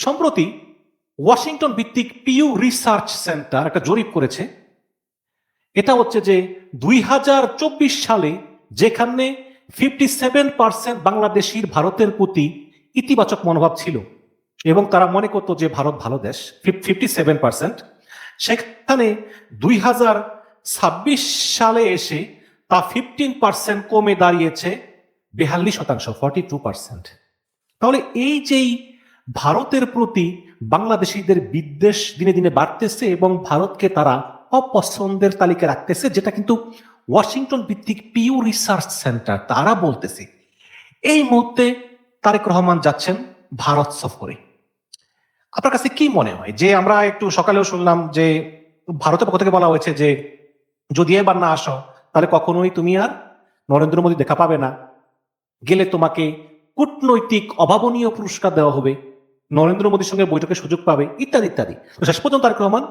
সম্প্রতি ওয়াশিংটন ভিত্তিক Piu research centre একটা জরিপ করেছে। এটা হচ্ছে যে 2024 সালে যেখানে 57% বাংলাদেশির ভারতের প্রতি ইতিবাচক মনোভাব ছিল এবং তারা মনে করতো যে ভারত ভালো দেশ, 57%, সেখানে 2026 সালে এসে তা 15% কমে দাঁড়িয়েছে 42%, 42%। তাহলে এই যেই ভারতের প্রতি বাংলাদেশিদের বিদ্বেষ দিনে দিনে বাড়তেছে এবং ভারতকে তারা অপছন্দের তালিকায় রাখতেছে, যেটা কিন্তু ওয়াশিংটন ভিত্তিক পিউ রিসার্চ সেন্টার তারা বলতেছে। এই মুহূর্তে তারেক রহমান যাচ্ছেন ভারত সফরে। আপনার কাছে কি মনে হয় যে আমরা একটু সকালেও শুনলাম যে ভারতের পক্ষ থেকে বলা হয়েছে যে যদি এবার না আসো তাহলে কখনোই তুমি আর নরেন্দ্র মোদী দেখা পাবে না, গেলে তোমাকে কূটনৈতিক অভাবনীয় পুরস্কার দেওয়া হবে, নরেন্দ্র মোদীর সঙ্গে বৈঠকের সুযোগ পাবে, ইত্যাদি ইত্যাদি। তো শেষ পর্যন্ত তারেক রহমান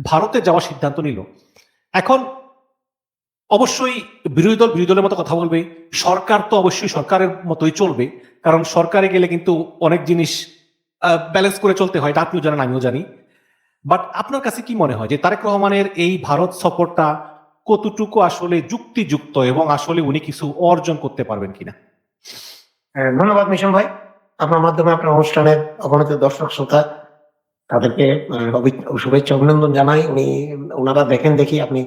ভারতে যাওয়ার সিদ্ধান্ত নিল। এখন অবশ্যই বিরোধী দল বিরোধী দলের মতো কথা বলবে, সরকার তো অবশ্যই সরকারের মতোই চলবে, কারণ সরকারে গেলে কিন্তু অনেক জিনিস ব্যালেন্স করে চলতে হয়, এটা আপনিও জানেন আমিও জানি। বাট আপনার কাছে কি মনে হয় যে তারেক রহমানের এই ভারত সফরটা কতটুকু আসলে যুক্তিযুক্ত এবং আসলে উনি কিছু অর্জন করতে পারবেন কিনা? ধন্যবাদ মিশন ভাই। আপনার মাধ্যমে আপনার অনুষ্ঠানের অগণিত দর্শক শ্রোতা তাদেরকে শুভেচ্ছা অভিনন্দন জানাই। ওনারা দেখেন দেখি আপনি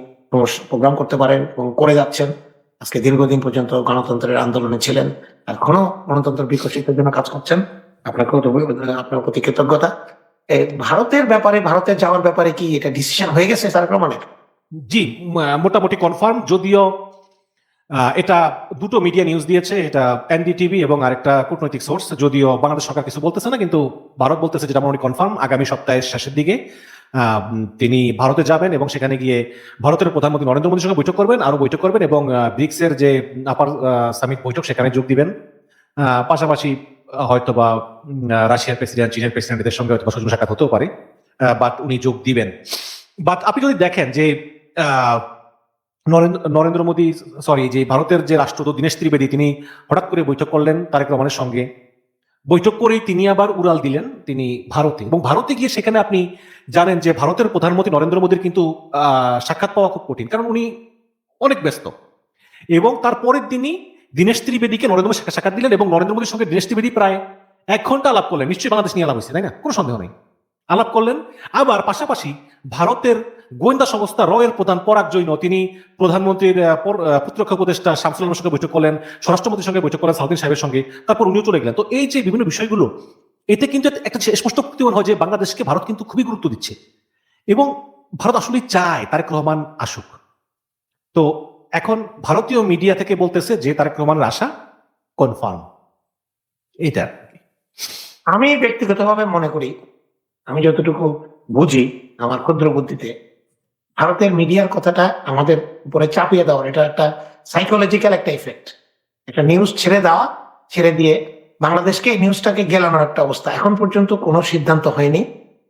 প্রোগ্রাম করতে পারেন এবং করে যাচ্ছেন। আজকে দীর্ঘদিন পর্যন্ত গণতন্ত্রের আন্দোলনে ছিলেন, এখনো গণতন্ত্র বিকশিতের জন্য কাজ করছেন। আপনাকেও আপনার প্রতি কৃতজ্ঞতা। ভারতের ব্যাপারে, ভারতের যাওয়ার ব্যাপারে কি এটা ডিসিশন হয়ে গেছে তারেক রহমানের? জি, মোটামুটি কনফার্ম, যদিও এটা দুটো মিডিয়া নিউজ দিয়েছে, এটা এনডিটিভি এবং আরেকটা কূটনৈতিক সোর্স। যদিও বাংলাদেশ সরকার কিছু বলতেছে না, কিন্তু ভারত বলতেছে যেটা মোটামুটি কনফার্ম, আগামী সপ্তাহের শেষের দিকে তিনি ভারতে যাবেন এবং সেখানে গিয়ে ভারতের প্রধানমন্ত্রী নরেন্দ্র মোদীর সঙ্গে বৈঠক করবেন, আরো বৈঠক করবেন এবং ব্রিক্সের যে আপার সামিট বৈঠক সেখানে যোগ দিবেন। পাশাপাশি হয়তোবা রাশিয়ার প্রেসিডেন্ট, চীনের প্রেসিডেন্ট, এদের সঙ্গে হয়তো সৌজন্য সাক্ষাৎ হতেও পারে, বাট উনি যোগ দিবেন। বাট আপনি যদি দেখেন যে নরেন্দ্র মোদী, যে ভারতের যে রাষ্ট্রদূত দীনেশ ত্রিবেদী, তিনি হঠাৎ করে বৈঠক করলেন তারেক রহমানের সঙ্গে। বৈঠক করেই তিনি আবার উড়াল দিলেন তিনি ভারতে, এবং ভারতে গিয়ে সেখানে আপনি জানেন যে ভারতের প্রধানমন্ত্রী নরেন্দ্র মোদীর কিন্তু সাক্ষাৎ পাওয়া খুব কঠিন, কারণ উনি অনেক ব্যস্ত। এবং তারপরের দিনই দীনেশ ত্রিবেদীকে নরেন্দ্র মোদী সাক্ষাৎ দিলেন এবং নরেন্দ্র মোদীর সঙ্গে দীনেশ ত্রিবেদী প্রায় 1 ঘন্টা আলাপ করলেন। নিশ্চয়ই বাংলাদেশ নিয়ে আলাপ হয়েছে, তাই না? কোনো সন্দেহ নেই, আলাপ করলেন। আবার পাশাপাশি ভারতের গোয়েন্দা সংস্থা রয়ের প্রধান পরাগ জৈন, তিনি প্রধানমন্ত্রীর প্রতিরক্ষা উপদেষ্টা শামসুল আলমের সঙ্গে বৈঠক করলেন, স্বরাষ্ট্রমন্ত্রীর সঙ্গে বৈঠক করলেন, সাউদ্দিন সাহেবের সঙ্গে, তারপর উনিও চলে গেলেন। তো এই যে বিভিন্ন বিষয়গুলো, এতে কিন্তু একটা স্পষ্ট প্রতীয়মান হয় যে বাংলাদেশকে ভারত কিন্তু খুবই গুরুত্ব দিচ্ছে এবং ভারত আসলে চায় তারেক রহমান আসুক। তো এখন ভারতীয় মিডিয়া থেকে বলতেছে যে তারেক রহমানের আশা কনফার্ম। এটা আমি ব্যক্তিগতভাবে মনে করি, আমি যতটুকু বুঝি আমার ক্ষুদ্র বুদ্ধিতে, ভারতের মিডিয়ার কথাটা আমাদের উপরে চাপিয়ে দেওয়ার এটা একটা সাইকোলজিক্যাল একটা ইফেক্ট। একটা নিউজ ছেড়ে দেওয়া, ছেড়ে দিয়ে বাংলাদেশকে এই নিউজটাকে গেলানোর একটা অবস্থা। এখন পর্যন্ত কোনো সিদ্ধান্ত হয়নি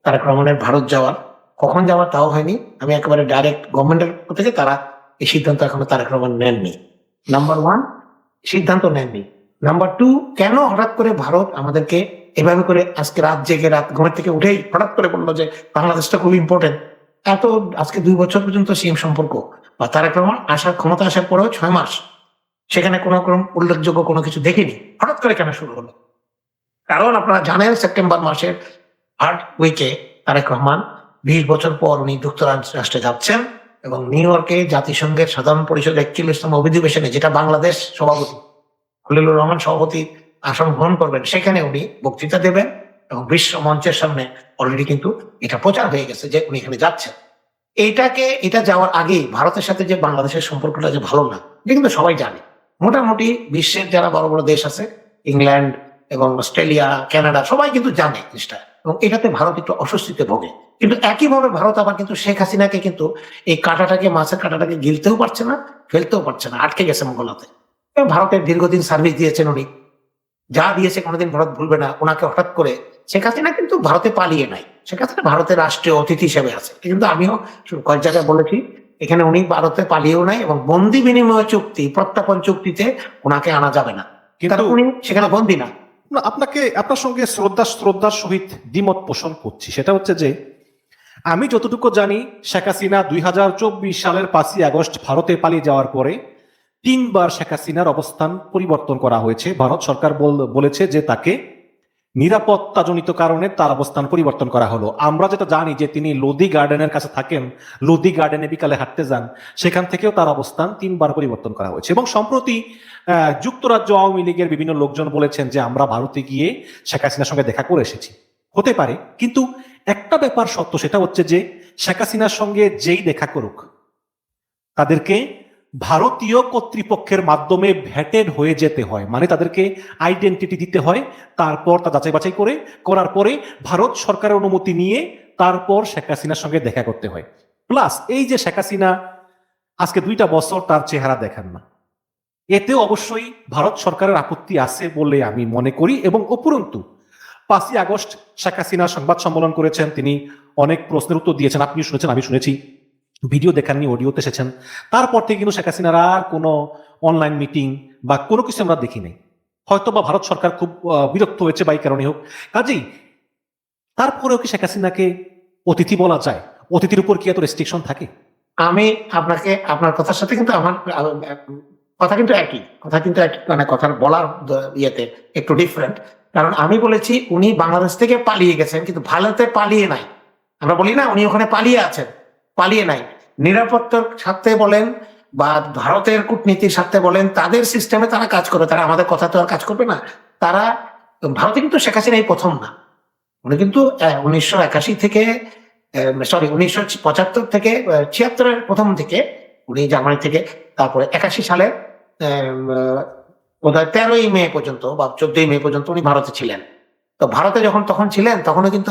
তারেক রহমানের ভারত যাওয়ার, কখন যাওয়ার তাও হয়নি। আমি একেবারে ডাইরেক্ট গভর্নমেন্টের থেকে তারা এই সিদ্ধান্ত এখনো তারেক রহমান নেননি। নাম্বার 1, সিদ্ধান্ত নেননি। নাম্বার 2, কেন হঠাৎ করে ভারত আমাদেরকে এভাবে করে আজকে রাত জেগে রাত ঘুমের থেকে উঠেই হঠাৎ করে বললো যে বাংলাদেশটা খুব ইম্পর্টেন্ট। এত আজকে 2 বছর পর্যন্ত সিএম সম্পর্ক বা তারেক রহমান আসার ক্ষমতা আসার পরেও 6 মাস সেখানে কোনো উল্লেখযোগ্য কোনো কিছু দেখিনি, হঠাৎ করে কেন শুরু হলো? কারণ আপনারা জানেন সেপ্টেম্বর মাসের 8 উইকে তারেক রহমান 20 বছর পর উনি যুক্তরাষ্ট্রে যাচ্ছেন এবং নিউ ইয়র্কে জাতিসংঘের সাধারণ পরিষদ 41তম অধিবেশনে, যেটা বাংলাদেশ সভাপতি খলিলুর রহমান সভাপতি আসন গ্রহণ করবেন, সেখানে উনি বক্তৃতা দেবেন এবং বিশ্ব মঞ্চের সামনে অলরেডি কিন্তু এটা প্রচার হয়ে গেছে যে উনি এখানে যাচ্ছেন। এটা যাওয়ার আগেই ভারতের সাথে যে বাংলাদেশের সম্পর্কটা যে ভালো না, এটা কিন্তু সবাই জানে। মোটামুটি বিশ্বের যারা বড় বড় দেশ আছে, ইংল্যান্ড এবং অস্ট্রেলিয়া, কানাডা, সবাই কিন্তু জানে জিনিসটা, এবং এটাতে ভারত একটু অস্বস্তিতে ভোগে। কিন্তু একইভাবে ভারত আবার কিন্তু শেখ হাসিনাকে কিন্তু এই মাছের কাঁটাটাকে গিলতেও পারছে না, ফেলতেও পারছে না, আটকে গেছে মোগলাতে। ভারতের দীর্ঘদিন সার্ভিস দিয়েছেন উনি, যা দিয়েছে কোনোদিন ভারত ভুলবে না। ওনাকে হঠাৎ করে শেখ হাসিনা কিন্তু ভারতে পালিয়ে নাই, শেখ হাসিনা ভারতের রাষ্ট্রীয় অতিথি হিসেবে আছে। কিন্তু আমিও কয়েক জায়গায় বলেছি, এখানে উনি ভারতে পালিয়েও নাই এবং বন্দি বিনিময় চুক্তি, প্রত্যাপন চুক্তিতে ওনাকে আনা যাবে না, কিন্তু উনি সেখানে বন্দি না। না, আপনার সঙ্গে শ্রদ্ধার সহিত দ্বিমত পোষণ করছি। সেটা হচ্ছে যে আমি যতটুকু জানি শেখ হাসিনা 2024 সালের 5ই আগস্ট ভারতে পালিয়ে যাওয়ার পরে 3বার শেখ হাসিনার অবস্থান পরিবর্তন করা হয়েছে। ভারত সরকার বলেছে যে তাকে নিরাপত্তাজনিত কারণে তার অবস্থান পরিবর্তন করা হলো। আমরা যেটা জানি যে তিনি লোদি গার্ডেনের কাছে থাকেন, লোদি গার্ডেনে বিকালে হাঁটতে যান, সেখান থেকেও তার অবস্থান 3বার পরিবর্তন করা হয়েছে। এবং সম্প্রতি যুক্তরাজ্য আওয়ামী লীগের বিভিন্ন লোকজন বলেছেন যে আমরা ভারতে গিয়ে শেখ হাসিনার সঙ্গে দেখা করে এসেছি। হতে পারে, কিন্তু একটা ব্যাপার সত্য, সেটা হচ্ছে যে শেখ হাসিনার সঙ্গে যেই দেখা করুক তাদেরকে ভারতীয় কর্তৃপক্ষের মাধ্যমে ভেটেড হয়ে যেতে হয়, মানে তাদেরকে আইডেন্টিটি দিতে হয়, তারপর তা যাচাই বাছাই করার পরে ভারত সরকারের অনুমতি নিয়ে তারপর শেখ হাসিনার সঙ্গে দেখা করতে হয়। প্লাস এই যে শেখ হাসিনা আজকে 2টা বছর তার চেহারা দেখান না, এতেও অবশ্যই ভারত সরকারের আপত্তি আছে বলে আমি মনে করি। এবং উপরন্তু 5ই আগস্ট শেখ হাসিনা সংবাদ সম্মেলন করেছেন, তিনি অনেক প্রশ্নের উত্তর দিয়েছেন, আপনি শুনেছেন, আমি শুনেছি, ভিডিও দেখাননি, অডিওতে এসেছেন। তারপর থেকে কিন্তু শেখ হাসিনার আর কোনো অনলাইন মিটিং বা কোনো কিছু আমরা দেখি নাই। হয়তো বা ভারত সরকার খুব বিরক্ত হয়েছে বা এই কারণে হোক। কাজেই তারপরেও কি শেখ হাসিনাকে অতিথি বলা যায়? অতিথির উপর কি এত রেস্ট্রিকশন থাকে? আমি আপনার কথার সাথে কিন্তু আমার কথা কিন্তু একই, মানে কথার বলার ইয়েতে একটু ডিফারেন্ট। কারণ আমি বলেছি উনি বাংলাদেশ থেকে পালিয়ে গেছেন, কিন্তু ভারতে পালিয়ে নাই। আমরা বলি না উনি ওখানে পালিয়ে আছেন, পালিয়ে নাই। নিরাপত্তার স্বার্থে বলেন বা ভারতের কূটনীতির স্বার্থে বলেন, তাদের সিস্টেমে তারা কাজ করে, তারা আমাদের কথা তো আর কাজ করবে না। তারা ভারতে কিন্তু শেখ হাসিনা এই প্রথম না, উনি কিন্তু 1981 থেকে 1975 থেকে 76-এর প্রথম থেকে উনি জার্মানি থেকে, তারপরে 81 সালে বোধহয় 13ই মে পর্যন্ত বা 14ই মে পর্যন্ত উনি ভারতে ছিলেন। তো ভারতে তখন ছিলেন, তখনও কিন্তু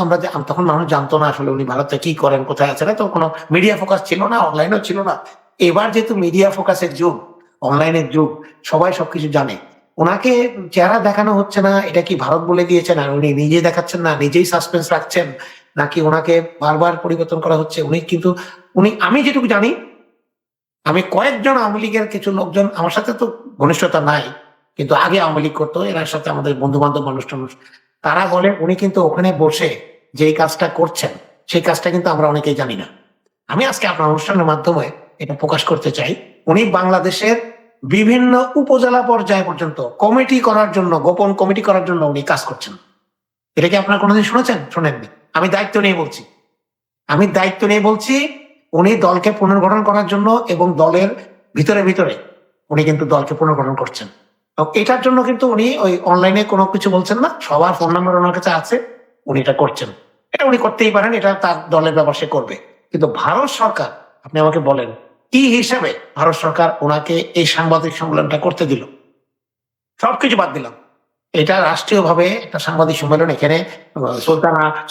তখন মানুষ জানতো না আসলে উনি ভারতে কি করেন, কোথায় আছেন। তো কোনো মিডিয়া ফোকাস ছিল না, অনলাইনেও ছিল না। এবার যেহেতু মিডিয়া ফোকাসের যুগ, অনলাইনের যুগ, সবাই সবকিছু জানে। ওনাকে চেহারা দেখানো হচ্ছে না, এটা কি ভারত বলে দিয়েছেন আর উনি নিজে দেখাচ্ছেন না, নিজেই সাসপেন্স রাখছেন, নাকি ওনাকে বারবার পরিবর্তন করা হচ্ছে? আমি যেটুকু জানি, আমি কয়েকজন আওয়ামী লীগের কিছু লোকজন, আমার সাথে তো ঘনিষ্ঠতা নাই, কিন্তু আগে আওয়ামী লীগ করতো, এনার সাথে আমাদের বন্ধু বান্ধব মানুষ, তারা বলে উনি কিন্তু ওখানে বসে যে কাজটা করছেন সেই কাজটা কিন্তু আমরা অনেকেই জানি না। আমি আজকে আপনার অনুষ্ঠানের মাধ্যমে এটা প্রকাশ করতে চাই, উনি বাংলাদেশের বিভিন্ন উপজেলা পর্যায়ে পর্যন্ত কমিটি করার জন্য, গোপন কমিটি করার জন্য উনি কাজ করছেন। এটা কি আপনার কোনোদিন শুনেছেন? শোনেননি। আমি দায়িত্ব নিয়ে বলছি উনি দলকে পুনর্গঠন করার জন্য এবং দলের ভিতরে উনি কিন্তু দলকে পুনর্গঠন করছেন। এটার জন্য কিন্তু উনি ওই অনলাইনে কোনো কিছু বলছেন না, সবার ফোন নাম্বার ওনার কাছে আছে, উনি এটা করছেন। এটা উনি করতেই পারেন, এটা তার দলের ব্যাপার, সে করবে। কিন্তু ভারত সরকার, আপনি আমাকে বলেন কি হিসাবে ভারত সরকার ওনাকে এই সাংবাদিক সম্মেলনটা করতে দিল? সবকিছু বাদ দিলাম, এটা রাষ্ট্রীয়ভাবে একটা সাংবাদিক সম্মেলন, এখানে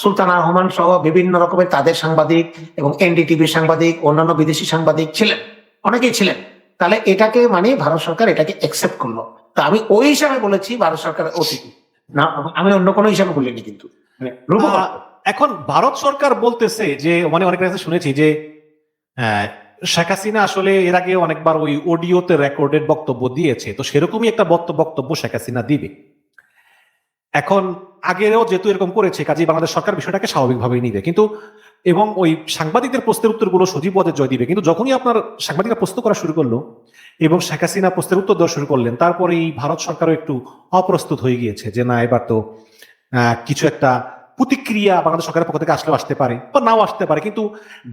সুলতানা রহমান সহ বিভিন্ন রকমের তাদের সাংবাদিক এবং এনডিটিভির সাংবাদিক, অন্যান্য বিদেশি সাংবাদিক ছিলেন, অনেকেই ছিলেন। তাহলে এটাকে মানে ভারত সরকার এটাকে অ্যাকসেপ্ট করলো। তা আমি ওই হিসাবে বলেছি ভারত সরকারের অতিথি না, আমি অন্য কোনো হিসাবে বলিনি। কিন্তু এখন ভারত সরকার বলতেছে যে, মানে অনেক কাছে শুনেছি যে শেখ হাসিনা আসলে এর আগে অনেকবার ওই অডিওতে রেকর্ডেড বক্তব্য দিয়েছে, তো সেরকমই একটা বক্তব্য শেখ হাসিনা দিবে। এখন আগেও যেহেতু এরকম করেছে, কাজেই বাংলাদেশ সরকার বিষয়টাকে স্বাভাবিকভাবেই নিবে। কিন্তু এবং ওই সাংবাদিকদের প্রশ্নের উত্তরগুলো সজীব ওয়াজেদ জয় দিবে। কিন্তু যখনই আপনার সাংবাদিকরা প্রশ্ন করা শুরু করলো এবং শেখ হাসিনা প্রশ্নের উত্তর দেওয়া শুরু করলেন, তারপরে এই ভারত সরকারও একটু অপ্রস্তুত হয়ে গিয়েছে যে না, এবার তো কিছু একটা প্রতিক্রিয়া বাংলাদেশ সরকারের পক্ষ থেকে আসলেও আসতে পারে বা নাও আসতে পারে। কিন্তু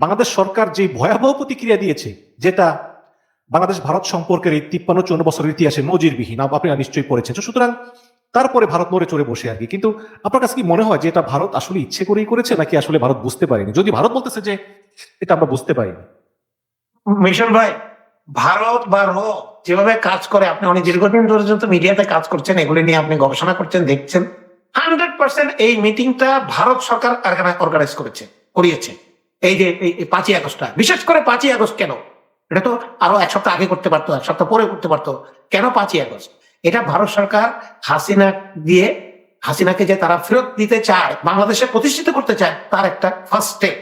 বাংলাদেশ সরকার যে ভয়াবহ প্রতিক্রিয়া দিয়েছে, যেটা বাংলাদেশ ভারত সম্পর্কের এই 53-54 বছরের ইতিহাসে নজিরবিহীন, আপনি নিশ্চয়ই পড়েছেন। সুতরাং তারপরে ভারত নড়ে চড়ে বসে আর কি। কিন্তু আপনার কাছে কি মনে হয় যে এটা ভারত আসলে ইচ্ছে করেই করেছে, নাকি আসলে ভারত বুঝতে পারেনি? যদি ভারত বলতেছে যে এটা আমরা বুঝতে পারিনি। মিশন ভাই, ভারত বা যেভাবে কাজ করে, আপনি অনেক দীর্ঘদিন ধরে যত মিডিয়াতে কাজ করছেন, এগুলি নিয়ে আপনি গবেষণা করছেন, দেখছেন, 100% এই মিটিংটা ভারত সরকার অর্গানাইজ করিয়েছে। এই যে 5ই আগস্টটা, বিশেষ করে 5ই আগস্ট কেন? এটা তো আরো এক সপ্তাহ আগে করতে পারতো, এক সপ্তাহ পরে করতে পারতো। কেন 5ই আগস্ট? এটা ভারত সরকার হাসিনাকে যে তারা ফেরত দিতে চায়, বাংলাদেশে প্রতিষ্ঠিত করতে চায়, তার একটা ফার্স্ট স্টেপ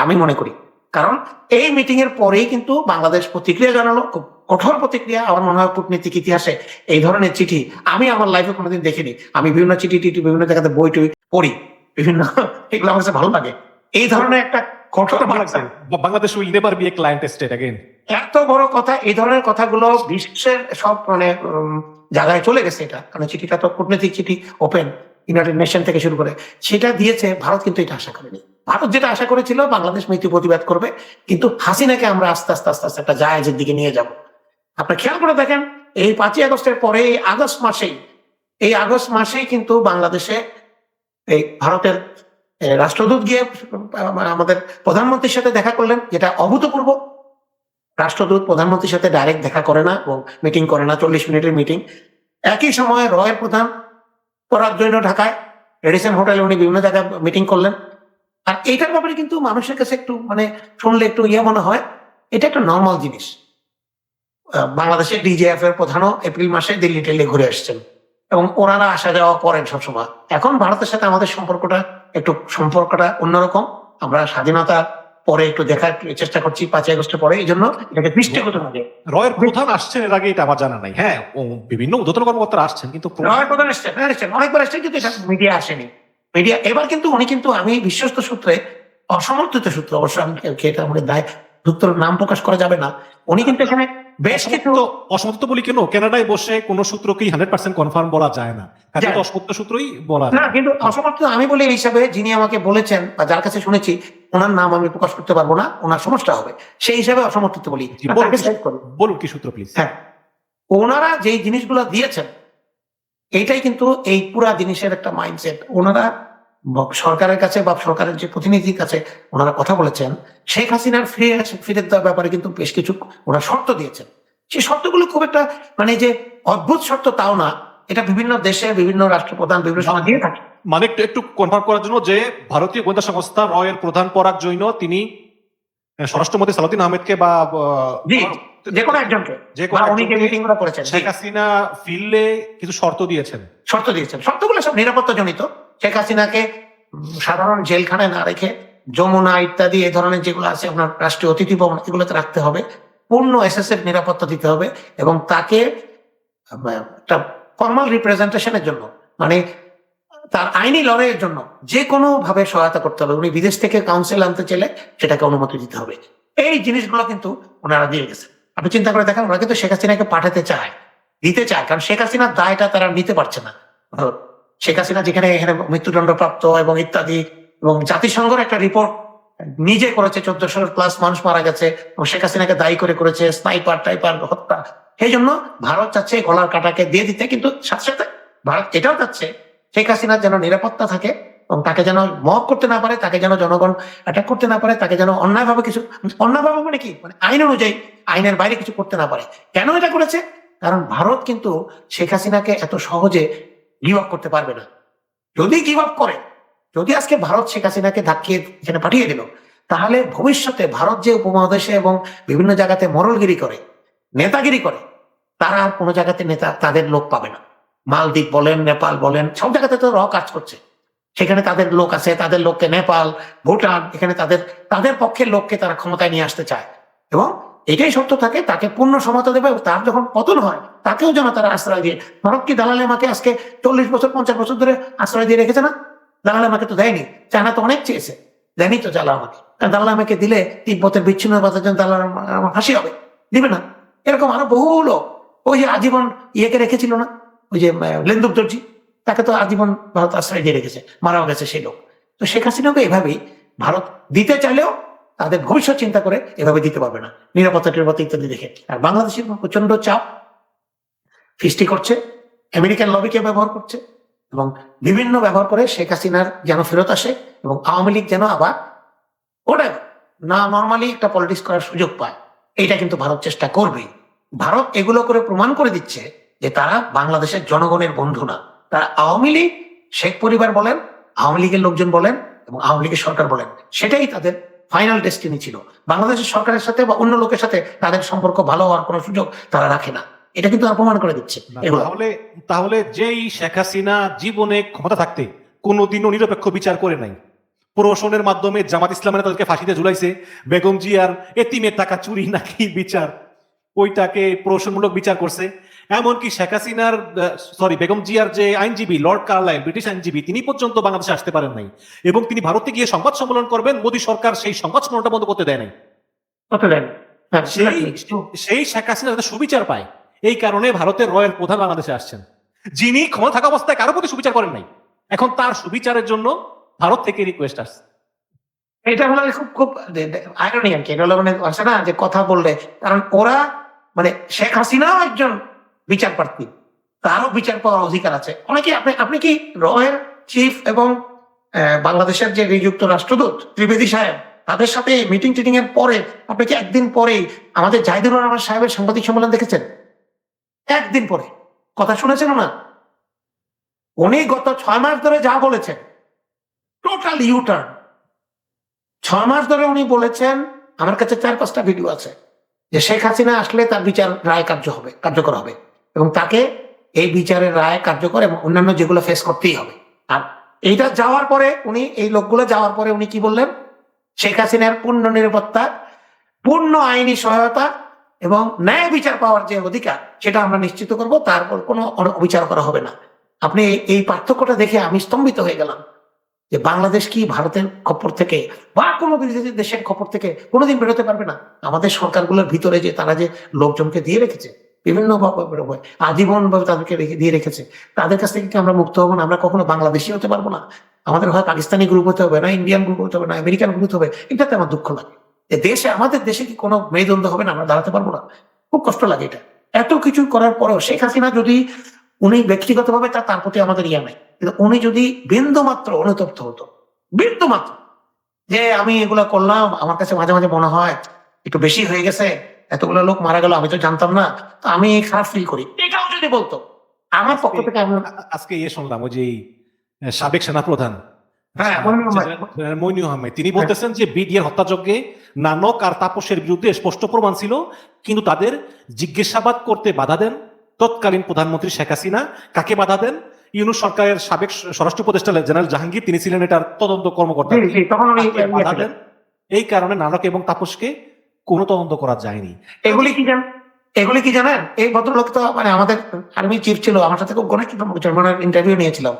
আমি মনে করি। কারণ এই মিটিং এর পরেই কিন্তু বাংলাদেশ প্রতিক্রিয়া জানালো, খুব কঠোর প্রতিক্রিয়া আমার মনে হয় কূটনীতিক ইতিহাসে এই ধরনের চিঠি আমি আমার লাইফে কোনোদিন দেখিনি। আমি বিভিন্ন চিঠি টিঠি বিভিন্ন জায়গাতে বই টই পড়ি বিভিন্ন, এগুলো আমার কাছে ভালো লাগে। এই ধরনের একটা কঠোর বার্তা, Bangladesh will never B a client state again. এত বড় কথা, এই ধরনের কথাগুলো বিশ্বের সব মানে জায়গায় চলে গেছে এটা, কারণ চিঠিটা তো কূটনৈতিক চিঠি, ওপেন ইউনাইটেড নেশন থেকে শুরু করে সেটা দিয়েছে। ভারত কিন্তু এটা আশা করেনি। ভারত যেটা আশা করেছিল বাংলাদেশ মৃত্যু প্রতিবাদ করবে, কিন্তু হাসিনাকে আমরা আস্তে আস্তে আস্তে আস্তে একটা জায়েজের দিকে নিয়ে যাব। আপনি খেয়াল করে দেখেন এই 5ই আগস্টের পরে এই আগস্ট মাসেই কিন্তু বাংলাদেশে এই ভারতের রাষ্ট্রদূত গিয়ে আমাদের প্রধানমন্ত্রীর সাথে দেখা করলেন, যেটা অভূতপূর্ব। রাষ্ট্রদূত প্রধানমন্ত্রীর সাথে ডাইরেক্ট দেখা করে না এবং মিটিং করে না, 40 মিনিটের মিটিং। একই সময়ে রয়ের প্রধান পরাগ জৈন ঢাকায় রেডিসন হোটেলে উনি বিভিন্ন জায়গায় মিটিং করলেন। আর এইটার ব্যাপারে কিন্তু মানুষের কাছে একটু মানে শুনলে একটু মনে হয় এটা একটা নর্মাল জিনিস। বাংলাদেশের ডিজিএফ এর প্রধানও এপ্রিল মাসে দিল্লি টেল্লি ঘুরে আসছেন এবং ওনারা আসা যাওয়া করেন সবসময়। এখন ভারতের সাথে আমাদের সম্পর্কটা অন্যরকম। আমরা স্বাধীনতা পরে একটু দেখার চেষ্টা করছি 5ই আগস্টের পরে, এই জন্য এটাকে দৃষ্টিগত লাগে। রয়ের প্রধান আসছেন এর আগে, এটা আমার জানা নাই। হ্যাঁ, বিভিন্ন ঊর্ধ্বতন কর্মকর্তারা আসছেন, কিন্তু রয়ের প্রধান এসছেন অনেকবার এসছেন, কিন্তু এটা মিডিয়া আসেনি। মিডিয়া এবার কিন্তু উনি কিন্তু আমি বিশ্বস্ত সূত্রে, অসমর্থিত সূত্র অবশ্য, আমি এটা আমাদের দায় সূত্র নাম প্রকাশ করা যাবে না, উনি কিন্তু এখানে বেশ কিছু অসমর্থিত বলি কেন, কানাডায় বসে কোন সূত্রকেই 100% কনফার্ম বলা যায় না, কাজে অসমর্থিত সূত্রই বলা না। কিন্তু অসমর্থিত আমি বলি এই হিসাবে, যিনি আমাকে বলেছেন বা যার কাছে শুনেছি ওনার নাম আমি প্রকাশ করতে পারবো না, ওনার সমস্যা হবে, সেই হিসাবে অসমর্থিত বলি। বলুন কি সূত্র প্লিজ। হ্যাঁ, ওনারা যেই জিনিসগুলো দিয়েছেন এইটাই কিন্তু এই পুরা জিনিসের একটা মাইন্ডসেট। ওনারা সরকারের কাছে বা সরকারের যে প্রতিনিধির কাছে ওনারা কথা বলেছেন, শেখ হাসিনার ফিরে দেওয়ার ব্যাপারে কিন্তু বেশ কিছু ওনারা শর্ত দিয়েছেন। সেই শর্তগুলো খুব একটা মানে যে অদ্ভুত শর্ত তাও না, এটা বিভিন্ন দেশে বিভিন্ন রাষ্ট্রপ্রধান বিভিন্ন সময় দিয়ে থাকে। মানে একটু কনফার্ম করার জন্য যে ভারতীয় গোয়েন্দা সংস্থা রয়ের প্রধান পরাগ জৈন তিনি স্বরাষ্ট্রমন্ত্রী সালাউদ্দিন আহমেদকে বা যে কোনো একজনকে করেছেন, শেখ হাসিনা ফিরলে কিছু শর্ত দিয়েছেন। শর্তগুলো সব নিরাপত্তা জনিত। শেখ হাসিনাকে সাধারণ জেলখানায় না রেখে যমুনা ইত্যাদি এই ধরনের যেগুলো আছে আপনার রাষ্ট্রীয় অতিথি ভবন, এগুলোতে রাখতে হবে, পূর্ণ এসএসএফ নিরাপত্তা দিতে হবে এবং তাকে একটা ফর্মাল রিপ্রেজেন্টেশনের জন্য মানে তার আইনি লড়াইয়ের জন্য যে কোনো ভাবে সহায়তা করতে হবে। উনি বিদেশ থেকে কাউন্সিল আনতে চাইলে সেটাকে অনুমতি দিতে হবে। এই জিনিসগুলো কিন্তু ওনারা দিয়ে গেছে। আপনি চিন্তা করে দেখেন, ওরা কিন্তু শেখ হাসিনাকে দিতে চায়, কারণ শেখ হাসিনার দায়টা তারা নিতে পারছে না। শেখ হাসিনা যেখানে এখানে মৃত্যুদণ্ড প্রাপ্ত এবং ইত্যাদি, এবং জাতিসংঘের একটা রিপোর্ট নিজে করেছে, 1400+ মানুষ মারা গেছে এবং শেখ হাসিনাকে দায়ী করেছে স্নাইপার টাইপার হত্যা। সেই জন্য ভারত চাচ্ছে গলার কাটাকে দিয়ে দিতে, কিন্তু সাথে সাথে ভারত এটাও চাচ্ছে শেখ হাসিনার যেন নিরাপত্তা থাকে এবং তাকে যেন মব করতে না পারে, তাকে যেন জনগণ অ্যাটাক করতে না পারে, তাকে যেন অন্যায়ভাবে মানে কি মানে আইন অনুযায়ী আইনের বাইরে কিছু করতে না পারে। কেন এটা করেছে? কারণ ভারত কিন্তু শেখ হাসিনাকে এত সহজে গিভ আপ করতে পারবে না। যদি গিভ আপ করে, যদি আজকে ভারত শেখ হাসিনাকে ধাক্কিয়ে এখানে পাঠিয়ে দিল, তাহলে ভবিষ্যতে ভারত যে উপমহাদেশে এবং বিভিন্ন জায়গাতে মরলগিরি করে, নেতাগিরি করে, তারা আর কোনো জায়গাতে তাদের লোক পাবে না। মালদ্বীপ বলেন, নেপাল বলেন, সব জায়গাতে তো কাজ করছে, সেখানে তাদের লোক আছে, তাদের লোককে নেপাল, ভুটান, এখানে তাদের পক্ষের লোককে তারা ক্ষমতায় নিয়ে আসতে চায় এবং এটাই সত্য থাকে, তাকে পূর্ণ সমতা দেবে। তার যখন পতন হয় তাকেও যেন তারা আশ্রয় দিয়ে, ভারত কি দালাল আমাকে আজকে 40 বছর 50 বছর ধরে আশ্রয় দিয়ে রেখেছে না? দালাল আমাকে তো দেয়নি, চায়না তো অনেক চেয়েছে, দেয়নি তো দালাল আমাকে। দালাল আমাকে দিলে তিব্বতের বিচ্ছিন্নতার জন্য দালাল আমার ফাঁসি হবে, দিবে না। এরকম আরো বহু লোক, ওই যে আজীবন ইয়েকে রেখেছিল না, ওই যে লেন্দুক দর্জি, তাকে তো আজীবন ভারত আশ্রয় দিয়ে রেখেছে, মারাও গেছে সেই লোক। তো শেখ হাসিনাকে এভাবেই ভারত দিতে চাইলেও তাদের ভবিষ্যৎ চিন্তা করে এভাবে দিতে পারবে না, নিরাপত্তা ইত্যাদি দেখে। আর বাংলাদেশের প্রচন্ড চাপ সৃষ্টি করছে, আমেরিকান লবিকে ব্যবহার করছে এবং বিভিন্ন ব্যবহার করে শেখ হাসিনার যেন ফেরত আসে এবং আওয়ামী লীগ যেন আবার ওটা না নর্মালি একটা পলিটিক্স করার সুযোগ পায়। এইটা কিন্তু ভারত চেষ্টা করবেই। ভারত এগুলো করে প্রমাণ করে দিচ্ছে যে তারা বাংলাদেশের জনগণের বন্ধু না। তারা আওয়ামী লীগ, শেখ পরিবার বলেন, আওয়ামী লীগের লোকজন বলেন এবং আওয়ামী লীগের সরকার বলেন, সেটাই তাদের ফাইনাল ডেস্টিনি ছিল। বাংলাদেশের সরকারের সাথে বা অন্য লোকের সাথে তাদের সম্পর্ক ভালো হওয়ার কোনো সুযোগ তারা রাখে না। এটা কিন্তু প্রমাণ করে দিচ্ছে। তাহলে যেই শেখ হাসিনা জীবনে ক্ষমতা থাকতে কোনোদিনও নিরপেক্ষ বিচার করে নাই, প্রহসনের মাধ্যমে জামাত ইসলামের তাদেরকে ফাঁসিতে ঝুলাইছে, বেগম জিয়ার এতিমের টাকা চুরি নাকি বিচার, ওইটাকে প্রহসনমূলক বিচার করছে। এমনকি শেখ হাসিনার বেগম জিয়ার যে আইনজীবী লর্ড কার্লাইল, ব্রিটিশ আইনজীবী, তিনি পর্যন্ত বাংলাদেশে আসতে পারেন নাই, এবং তিনি ভারতে গিয়ে সংবাদ সম্মেলন করবেন, মোদী সরকার সেই সংবাদ সম্মেলনটা বন্ধ করতে দেয় নাই। কত দেন? হ্যাঁ, সেই সেই শেখ হাসিনা যাতে সুবিচার পায়, এই কারণে ভারতের রয়ের প্রধান বাংলাদেশে আসছেন, যিনি ক্ষমতা থাকা অবস্থায় কারো প্রতি সুবিচার করেন নাই। এখন তার সুবিচারের জন্য ভারত থেকে রিকোয়েস্ট আসছে। এটা হলো খুব খুব আইরনি আর কি। এটা হলো মানে আছে না যে কথা বললে, কারণ ওরা মানে শেখ হাসিনাও একজন বিচার প্রার্থী, তারও বিচার পাওয়ার অধিকার আছে। অনেকে আপনি কি রয়ের চিফ এবং বাংলাদেশের যে নিযুক্ত রাষ্ট্রদূত ত্রিবেদী সাহেব, তাদের সাথে মিটিং টিটিং এর পরে আপনি কি একদিন পরেই আমাদের জাহিদুর রহমান সাহেবের সাংবাদিক সম্মেলন দেখেছেন? একদিন পরে কথা শুনেছেন না? উনি গত 6 মাস ধরে যা বলেছেন, টোটাল ইউটার্ন। 6 মাস ধরে উনি বলেছেন, আমার কাছে 4-5টা ভিডিও আছে, যে শেখ হাসিনা আসলে তার বিচার রায় কার্যকর হবে, এবং তাকে এই বিচারের রায় কার্যকর এবং অন্যান্য যেগুলো ফেস করতেই হবে। আর এইটা যাওয়ার পরে উনি, এই লোকগুলো যাওয়ার পরে উনি কি বললেন? শেখ হাসিনার পূর্ণ নিরাপত্তা, পূর্ণ আইনি সহায়তা এবং ন্যায় বিচার পাওয়ার যে অধিকার, সেটা আমরা নিশ্চিত করব, তারপর কোনো অবিচার করা হবে না। আপনি এই পার্থক্যটা দেখে আমি স্তম্ভিত হয়ে গেলাম যে বাংলাদেশ কি ভারতের খপ্পর থেকে বা কোনো বিরোধী দেশের খপ্পর থেকে কোনোদিন বেরোতে পারবে না? আমাদের সরকারগুলোর ভিতরে যে তারা যে লোকজনকে দিয়ে রেখেছে বিভিন্ন আজীবন ভাবে তাদেরকে দিয়ে রেখেছে, তাদের কাছ থেকে কি আমরা মুক্ত হবো না? আমরা কখনো বাংলাদেশি হতে পারবো না? আমাদের হয় পাকিস্তানি গ্রুপ হতে হবে, না ইন্ডিয়ান গ্রুপ হতে হবে, না আমেরিকান গ্রুপ হতে হবে। এটাতে আমার দুঃখ লাগে। দেশে, আমাদের দেশে কি কোনো মেরুদণ্ড হবে না? আমরা দাঁড়াতে পারবো না? খুব কষ্ট লাগে এটা। এত কিছু করার পরেও শেখ হাসিনা যদি, উনি ব্যক্তিগতভাবে তার প্রতি আমাদের ইয়া নাই, কিন্তু উনি যদি বিন্দু মাত্র অনুতপ্ত হতো, বিন্দু মাত্র, যে আমি এগুলা করলাম, আমার কাছে মাঝে মাঝে মনে হয় একটু বেশি হয়ে গেছে, এতগুলো লোক মারা গেল, আমি তো জানতাম না, তো আমি খারাপ ফিল করি, এটাও যদি বলতো, আমার পক্ষ থেকে আজকে শুনলাম ওই যে সাবেক সেনাপ্রধান হ্যাঁ মইনু আহমেদ, তিনি বলতেছেন যে বিডিআর হত্যাযজ্ঞে নানক আর তাপসের বিরুদ্ধে স্পষ্ট প্রমাণ ছিল, কিন্তু তাদের জিজ্ঞাসাবাদ করতে বাধা দেন তৎকালীন প্রধানমন্ত্রী শেখ হাসিনা। কাকে বাধা দেন? ইউনূস সরকারের সাবেক স্বরাষ্ট্র উপদেষ্টা জেনারেল জাহাঙ্গীর, তিনি ছিলেন এটার তদন্ত কর্মকর্তা। বাধা দেন, এই কারণে নানক এবং তাপসকে কোনো তদন্ত করা যায়নি। এগুলি কি জানেন? এই ভদ্রলোক তো মানে আমাদের আর্মি চিফ ছিল, আমার সাথে খুব ঘনিষ্ঠ ইন্টারভিউ নিয়েছিলাম।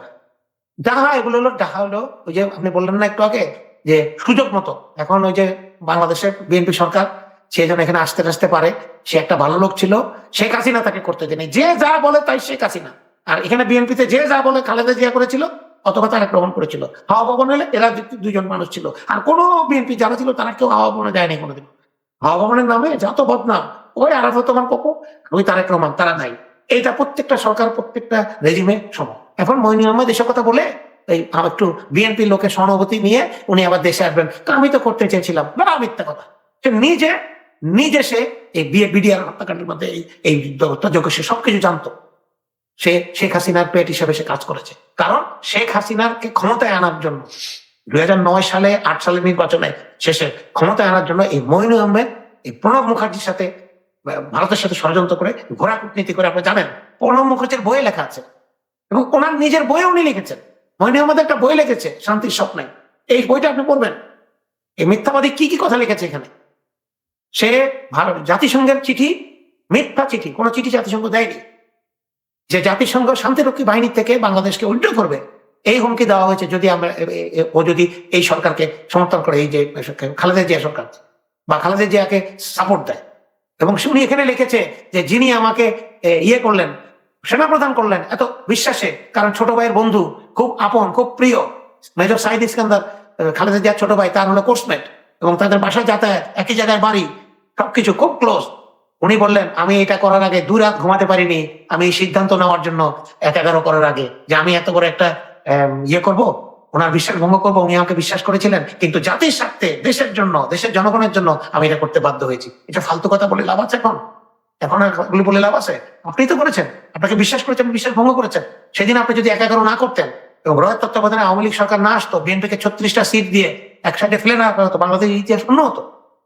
এগুলো হলো ওই যে আপনি বললেন না একটু আগে, যে সুযোগ মতো এখন ওই যে বাংলাদেশের বিএনপি সরকার, সে যেন এখানে আসতে পারে, সে একটা ভালো লোক ছিল, শেখ হাসিনা তাকে করতে দেয়নি। যে যা বলে তাই শেখ হাসিনা। আর এখানে বিএনপিতে যে যা বলে খালেদা জিয়া করেছিল, অথবা তারা প্রমাণ করেছিল। হাওয়া ভবন হলে এরা দুজন মানুষ ছিল, আর কোনো বিএনপি যারা ছিল তারা কেউ হাওয়া ভবনে যায়নি কোনোদিন। হাওয়া ভবনের নামে যত বদনাম, ওই আরাফাত কপো, ওই তারেক রহমান, তারা নাই। এইটা প্রত্যেকটা সরকার, প্রত্যেকটা রেজিমে সমান। এখন মইনু আহমেদ এসব কথা বলে এই একটু বিএনপির লোকের সহানুভূতি নিয়ে উনি আবার দেশে আসবেন, আমি তো করতে চেয়েছিলাম, না মিথ্যা কথা। সে নিজে সে এই বিডিআর হত্যাকাণ্ডের মধ্যে এই হত্যাযজ্ঞ সে সবকিছু জানতো। সে শেখ হাসিনার পেট হিসেবে সে কাজ করেছে, কারণ শেখ হাসিনাকে ক্ষমতায় আনার জন্য 2009 সালে 8 সালের নির্বাচনে শেষে ক্ষমতায় আনার জন্য এই মইনু আহমেদ, এই প্রণব মুখার্জির সাথে, ভারতের সাথে ষড়যন্ত্র করে, ঘোড়া কূটনীতি করে। আপনি জানেন প্রণব মুখার্জির বইয়ে লেখা আছে, এবং ওনার নিজের বইয়ে উনি লিখেছেন। মইনু আহমেদ একটা বই লিখেছে, শান্তির স্বপ্নে। এই বইটা আপনি পড়বেন, এই মিথ্যাবাদী কি কি কথা লিখেছে এখানে। সে জাতিসংঘের চিঠি, মিথ্যা চিঠি, কোন চিঠি জাতিসংঘ দেয়নি, যে জাতিসংঘ শান্তিরক্ষী বাহিনী থেকে বাংলাদেশকে উল্টো করবে এই হুমকি দেওয়া হয়েছে যদি ও যদি এই সরকারকে সমর্থন করে, এই যে খালেদা জিয়া সরকার বা খালেদা জিয়াকে সাপোর্ট দেয়। এবং উনি এখানে লিখেছে যে যিনি আমাকে করলেন, সেনাপ্রধান করলেন এত বিশ্বাসে, কারণ ছোট ভাইয়ের বন্ধু, খুব আপন, খুব প্রিয় মেজর সাইদ ইস্কান্দার, খালেদা জিয়ার ছোট ভাই, তার হলো কোর্সমেট, এবং তাদের বাসায় যাতায়াত, একই জায়গায় বাড়ি, সবকিছু খুব ক্লোজ। উনি বললেন আমি এটা করার আগে 2 রাত ঘুমাতে পারিনি, আমি এই সিদ্ধান্ত নেওয়ার জন্য 1-11 করার আগে, যে আমি এত বড় একটা করব, ওনার বিশ্বাস ভঙ্গ করবো। উনি আমাকে বিশ্বাস করেছিলেন, কিন্তু জাতির স্বার্থে, দেশের জন্য, দেশের জনগণের জন্য আমি এটা করতে বাধ্য হয়েছি। এটা ফালতু কথা বলে লাভ আছে? এখন আর এগুলি বলে লাভ আছে? আপনি তো করেছেন, আপনাকে বিশ্বাস করেছেন, বিশ্বাস ভঙ্গ করেছেন। সেদিন আপনি যদি 1-11 না করতেন এবং রয়ের তত্ত্বাবধানে আওয়ামী লীগ সরকার না আসতো, বিএনপিকে 36টা সিট দিয়ে এক সাইডে ফেলে না হতো, বাংলাদেশের ইতিহাস অন্য হতো।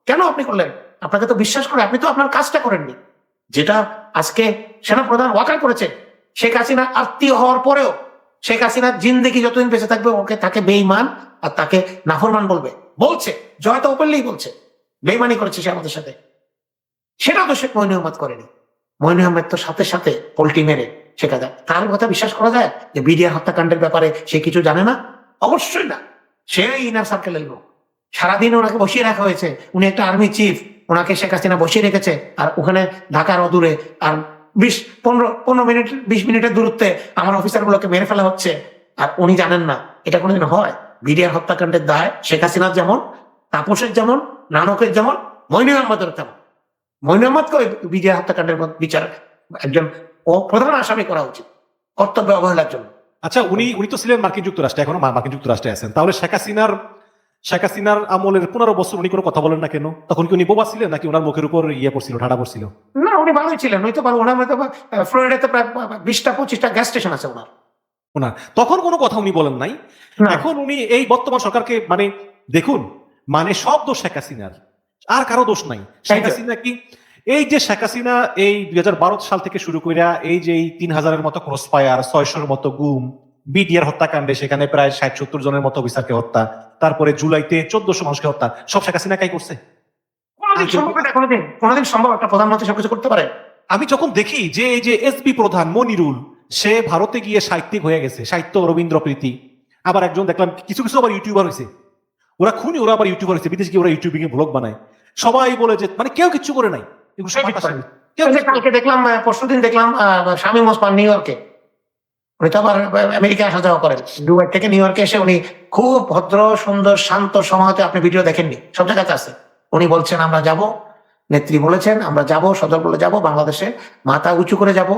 কেন আপনি করলেন? আপনাকে তো বিশ্বাস করে, আপনি তো আপনার কাজটা করেননি, যেটা আজকে সেনাপ্রধান ওয়াকার করেছে। শেখ হাসিনা আত্মীয় হওয়ার পরেও শেখ হাসিনার জিন্দেগি যতদিন বেঁচে থাকবে, তাকে বেঈমান আর তাকে নাফরমান বলছে। জয় তো ওপেনলি বলছে বেঈমানি করেছে সে আমাদের সাথে। সেটা তো শেখ মঈন আহমেদ করেনি। মঈন আহমেদ তো সাথে সাথে পোল্টি মেরে শেখা যায়। তার কথা বিশ্বাস করা যায় যে বিডিআর হত্যাকাণ্ডের ব্যাপারে সে কিছু জানে না? অবশ্যই না। সে ইনার সার্কেলের লোক। সারাদিন ওনাকে বসিয়ে রাখা হয়েছে, উনি একটা আর্মি চিফ, ওনাকে শেখ হাসিনা বসিয়ে রেখেছে, আর ওখানে ঢাকার অদূরে আর 15 মিনিট 20 মিনিটের দূরত্বে আমার অফিসার গুলোকে মেরে ফেলা হচ্ছে, আর উনি জানেন না? এটা কোনোদিন হয়? বিডিআর হত্যাকাণ্ডের দায় শেখ হাসিনার যেমন, তাপসের যেমন, নানকের যেমন, মঈন আহমদের তেমন। মঈন আহমদকে বিডিআর হত্যাকাণ্ডের বিচার একজন প্রধান আসামি করা উচিত কর্তব্য অবহেলার জন্য। আচ্ছা, উনি উনি তো ছিলেন মার্কিন যুক্তরাষ্ট্রে, এখনো মার্কিন যুক্তরাষ্ট্রে আছেন। তাহলে শেখ হাসিনার আমলের 15 বছর উনি কোনো কথা বলেন না কেন? তখন কি উনি বোবা ছিলেন, নাকি ওনার মুখের উপর পড়ছিল, ঠাডা পড়ছিল? না, উনি ভালোই ছিলেন, উনি তো ভালো। ওনার মধ্যে ফ্লোরিডাতে প্রায় 20টা-25টা গ্যাস স্টেশন আছে ওনার। ওনার তখন কোনো কথা উনি বলেন নাই। না, এখন উনি এই বর্তমান সরকারকে মানে দেখুন, মানে সব দোষ শেখ হাসিনার, আর কারো দোষ নাই। শেখ হাসিনা কি এই যে শেখ হাসিনা এই 2012 সাল থেকে শুরু কইরা এই যে 3000-এর মতো ক্রস ফায়ার, 600-এর মতো গুম, বিডিআর হত্যাকাণ্ডে সেখানে প্রায় 60-70 জনের মতো অফিসারকে হত্যা, তারপরে জুলাইতে 1400 মানুষকে হত্যা, সব শেখ হাসিনা কাই করছে? কোনোদিন সম্ভব একটা প্রধানমন্ত্রী সবকিছু করতে পারে? আমি যখন দেখি যে এই যে এসপি প্রধান মনিরুল, সে ভারতে গিয়ে সাহিত্যিক হয়ে গেছে, সাহিত্য রবীন্দ্র প্রীতি, আবার একজন দেখলাম কিছু কিছু আবার ইউটিউবার হয়েছে, ওরা খুনি, ওরা আবার ইউটিউবার হয়েছে, বিদেশে গিয়ে ওরা ইউটিউবিং এ ব্লগ বানায়। সবাই বলে যে মানে কেউ কিচ্ছু করে নাই, এগুলো সব আকাশে। কেউ কিছু করে নাই। কালকে দেখলাম, পরশুদিন দেখলাম শামীম ওসমান নিউ ইয়র্কে। উনি তো আবার আমেরিকা আসা যাওয়া করেন, দুবাই থেকে নিউ ইয়র্কে এসে উনি খুব ভদ্র সুন্দর শান্ত সময়তে, আপনি ভিডিও দেখেননি, সব জায়গাতে আছে। উনি বলছেন আমরা যাব, নেত্রী বলেছেন আমরা যাব, সদর বলে যাব, বাংলাদেশে মাথা উঁচু করে যাব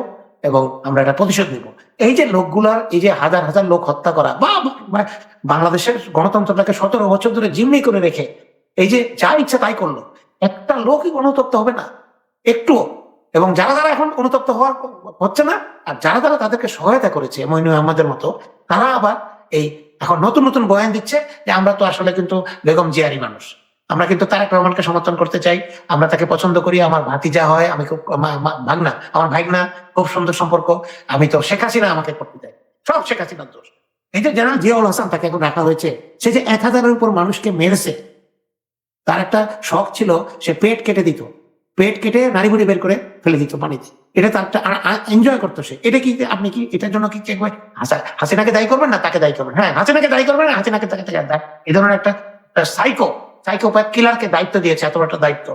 এবং আমরা এটা প্রতিশোধ নিব। এই যে লোকগুলার, এই যে হাজার হাজার লোক হত্যা করা, বা বাংলাদেশের গণতন্ত্রটাকে 17 বছর ধরে জিম্মি করে রেখে এই যে যা ইচ্ছা তাই করলো, একটা লোকই অনুতপ্ত হবে না একটুও? এবং যারা যারা এখন অনুতপ্ত হচ্ছে না, আর যারা যারা তাদেরকে সহায়তা করেছে মঈন আহমদের মতো, তারা আবার এই এখন নতুন নতুন বয়ান দিচ্ছে যে আমরা তো আসলে কিন্তু বেগম জিয়ারি মানুষ, আমরা কিন্তু তারেক রহমানকে সমর্থন করতে চাই, আমরা তাকে পছন্দ করি, আমার ভাতিজা হয়, আমি খুব ভাগনা, আমার ভাগনা, খুব সুন্দর সম্পর্ক, আমি তো শেখ হাসিনা আমাকে করতে চাই, সব শেখ হাসিনার দোষ। এই যে জেনারেল জিয়াউল হাসান, তাকে এখন রাখা হয়েছে, সে যে 1000-এর উপর মানুষকে মেরেছে, তার একটা শখ ছিল, সে পেট কেটে দিত, পেট কেটে নাড়ি বুড়ি বের করে ফেলে দিত পানিতে, এটা তার একটা এনজয় করতো সে। এটা কি আপনি কি এটার জন্য কি হাসিনাকে দায়ী করবেন না তাকে দায়ী করবেন? হ্যাঁ, হাসিনাকে দায়ী করবেন, হাসিনাকে তাকে এই ধরনের একটা সাইকোপ্যাথ কিলারকে দায়িত্ব দিয়েছে, এত বড় একটা দায়িত্ব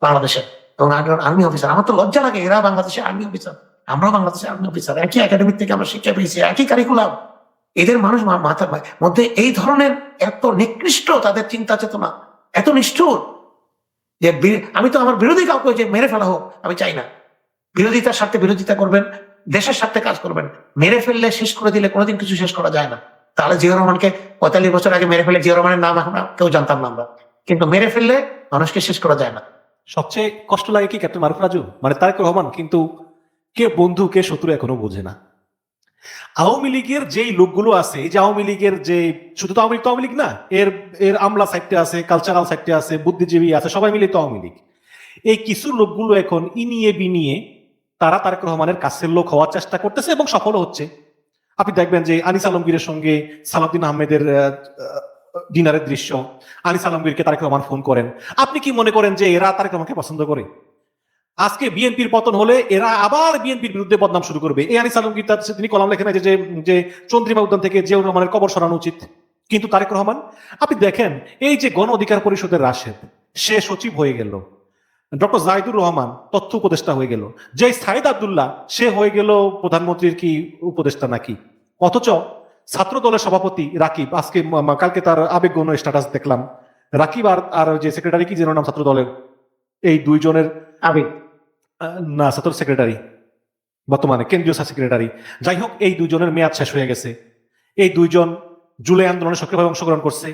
বাংলাদেশের, এবং আর্মি অফিসার। আমার তো লজ্জা লাগে, এরা বাংলাদেশের আর্মি অফিসার, আমরাও বাংলাদেশের আর্মি অফিসার, একই একাডেমি থেকে আমরা শিক্ষা পেয়েছি, একই কারিকুলাম। এদের মানুষ মাথার মধ্যে এই ধরনের এত নিকৃষ্ট তাদের চিন্তা চেতনা, এত নিষ্ঠুর যে আমি তো আমার বিরোধী কাউকে যে মেরে ফেলা হোক আমি চাই না। বিরোধিতার স্বার্থে বিরোধিতা করবেন, দেশের স্বার্থে কাজ করবেন। মেরে ফেললে, শেষ করে দিলে কোনোদিন কিছু শেষ করা যায় না। তাহলে জিয়াউর রহমানকে 45 বছর আগে মেরে ফেলে জিয়াউর রহমানের নাম এখন কেউ জানতাম না আমরা, কিন্তু মেরে ফেললে মানুষকে শেষ করা যায় না। সবচেয়ে কষ্ট লাগে কি ক্যাপ্টেন মারুফ রাজু, মানে তারেক রহমান কিন্তু কে বন্ধু কে শত্রু এখনো বোঝে না। আওয়ামী লীগের যেই লোকগুলো আছে, এই যে আওয়ামী লীগের যে, শুধু তো আওয়ামী লীগ না, এর এর আমলা সাইডে আছে, কালচারাল সাইডে আছে, বুদ্ধিজীবী আছে, সবাই মিলে তো আওয়ামী লীগ। এই কিছু লোকগুলো এখন ইনিয়ে বিনিয়ে তারা তারেক রহমানের কাছের লোক হওয়ার চেষ্টা করতেছে এবং সফল হচ্ছে। আপনি দেখবেন যে আনিস আলমগীরের সঙ্গে সালাউদ্দিন আহমেদের ডিনারের দৃশ্য, আনিস আলমগীরকে তারেক রহমান ফোন করেন। আপনি কি মনে করেন যে এরা তারেক রহমানকে পছন্দ করে? আজকে বিএনপির পতন হলে এরা আবার বিএনপির বিরুদ্ধে বদনাম শুরু করবে। এই আনিস আলমগীর তিনি কলাম লেখেন যে যে চন্দ্রিমা উদ্যান থেকে জিয়াউর রহমানের কবর সরানো উচিত, কিন্তু তারেক রহমান, আপনি দেখেন এই যে গণ অধিকার পরিষদের রাশেদ, সে সচিব হয়ে গেল, ডক্টর জাহিদুর রহমান তথ্য উপদেষ্টা হয়ে গেল, যে সাইদ আব্দুল্লাহ সে হয়ে গেল প্রধানমন্ত্রীর কি উপদেষ্টা নাকি। অথচ ছাত্র দলের সভাপতি রাকিব, আজকে কালকে তার আবেগগণ স্ট্যাটাস দেখলাম, রাকিব আর যে সেক্রেটারি কি যেন নাম ছাত্র দলের, এই দুইজনের আবেগ না, ছাত্র সেক্রেটারি, বর্তমানে কেন্দ্রীয় সেক্রেটারি, যাই হোক, এই দুইজনের মেয়াদ শেষ হয়ে গেছে। এই দুইজন জুলাই আন্দোলনে সক্রিয়ভাবে অংশগ্রহণ করছে।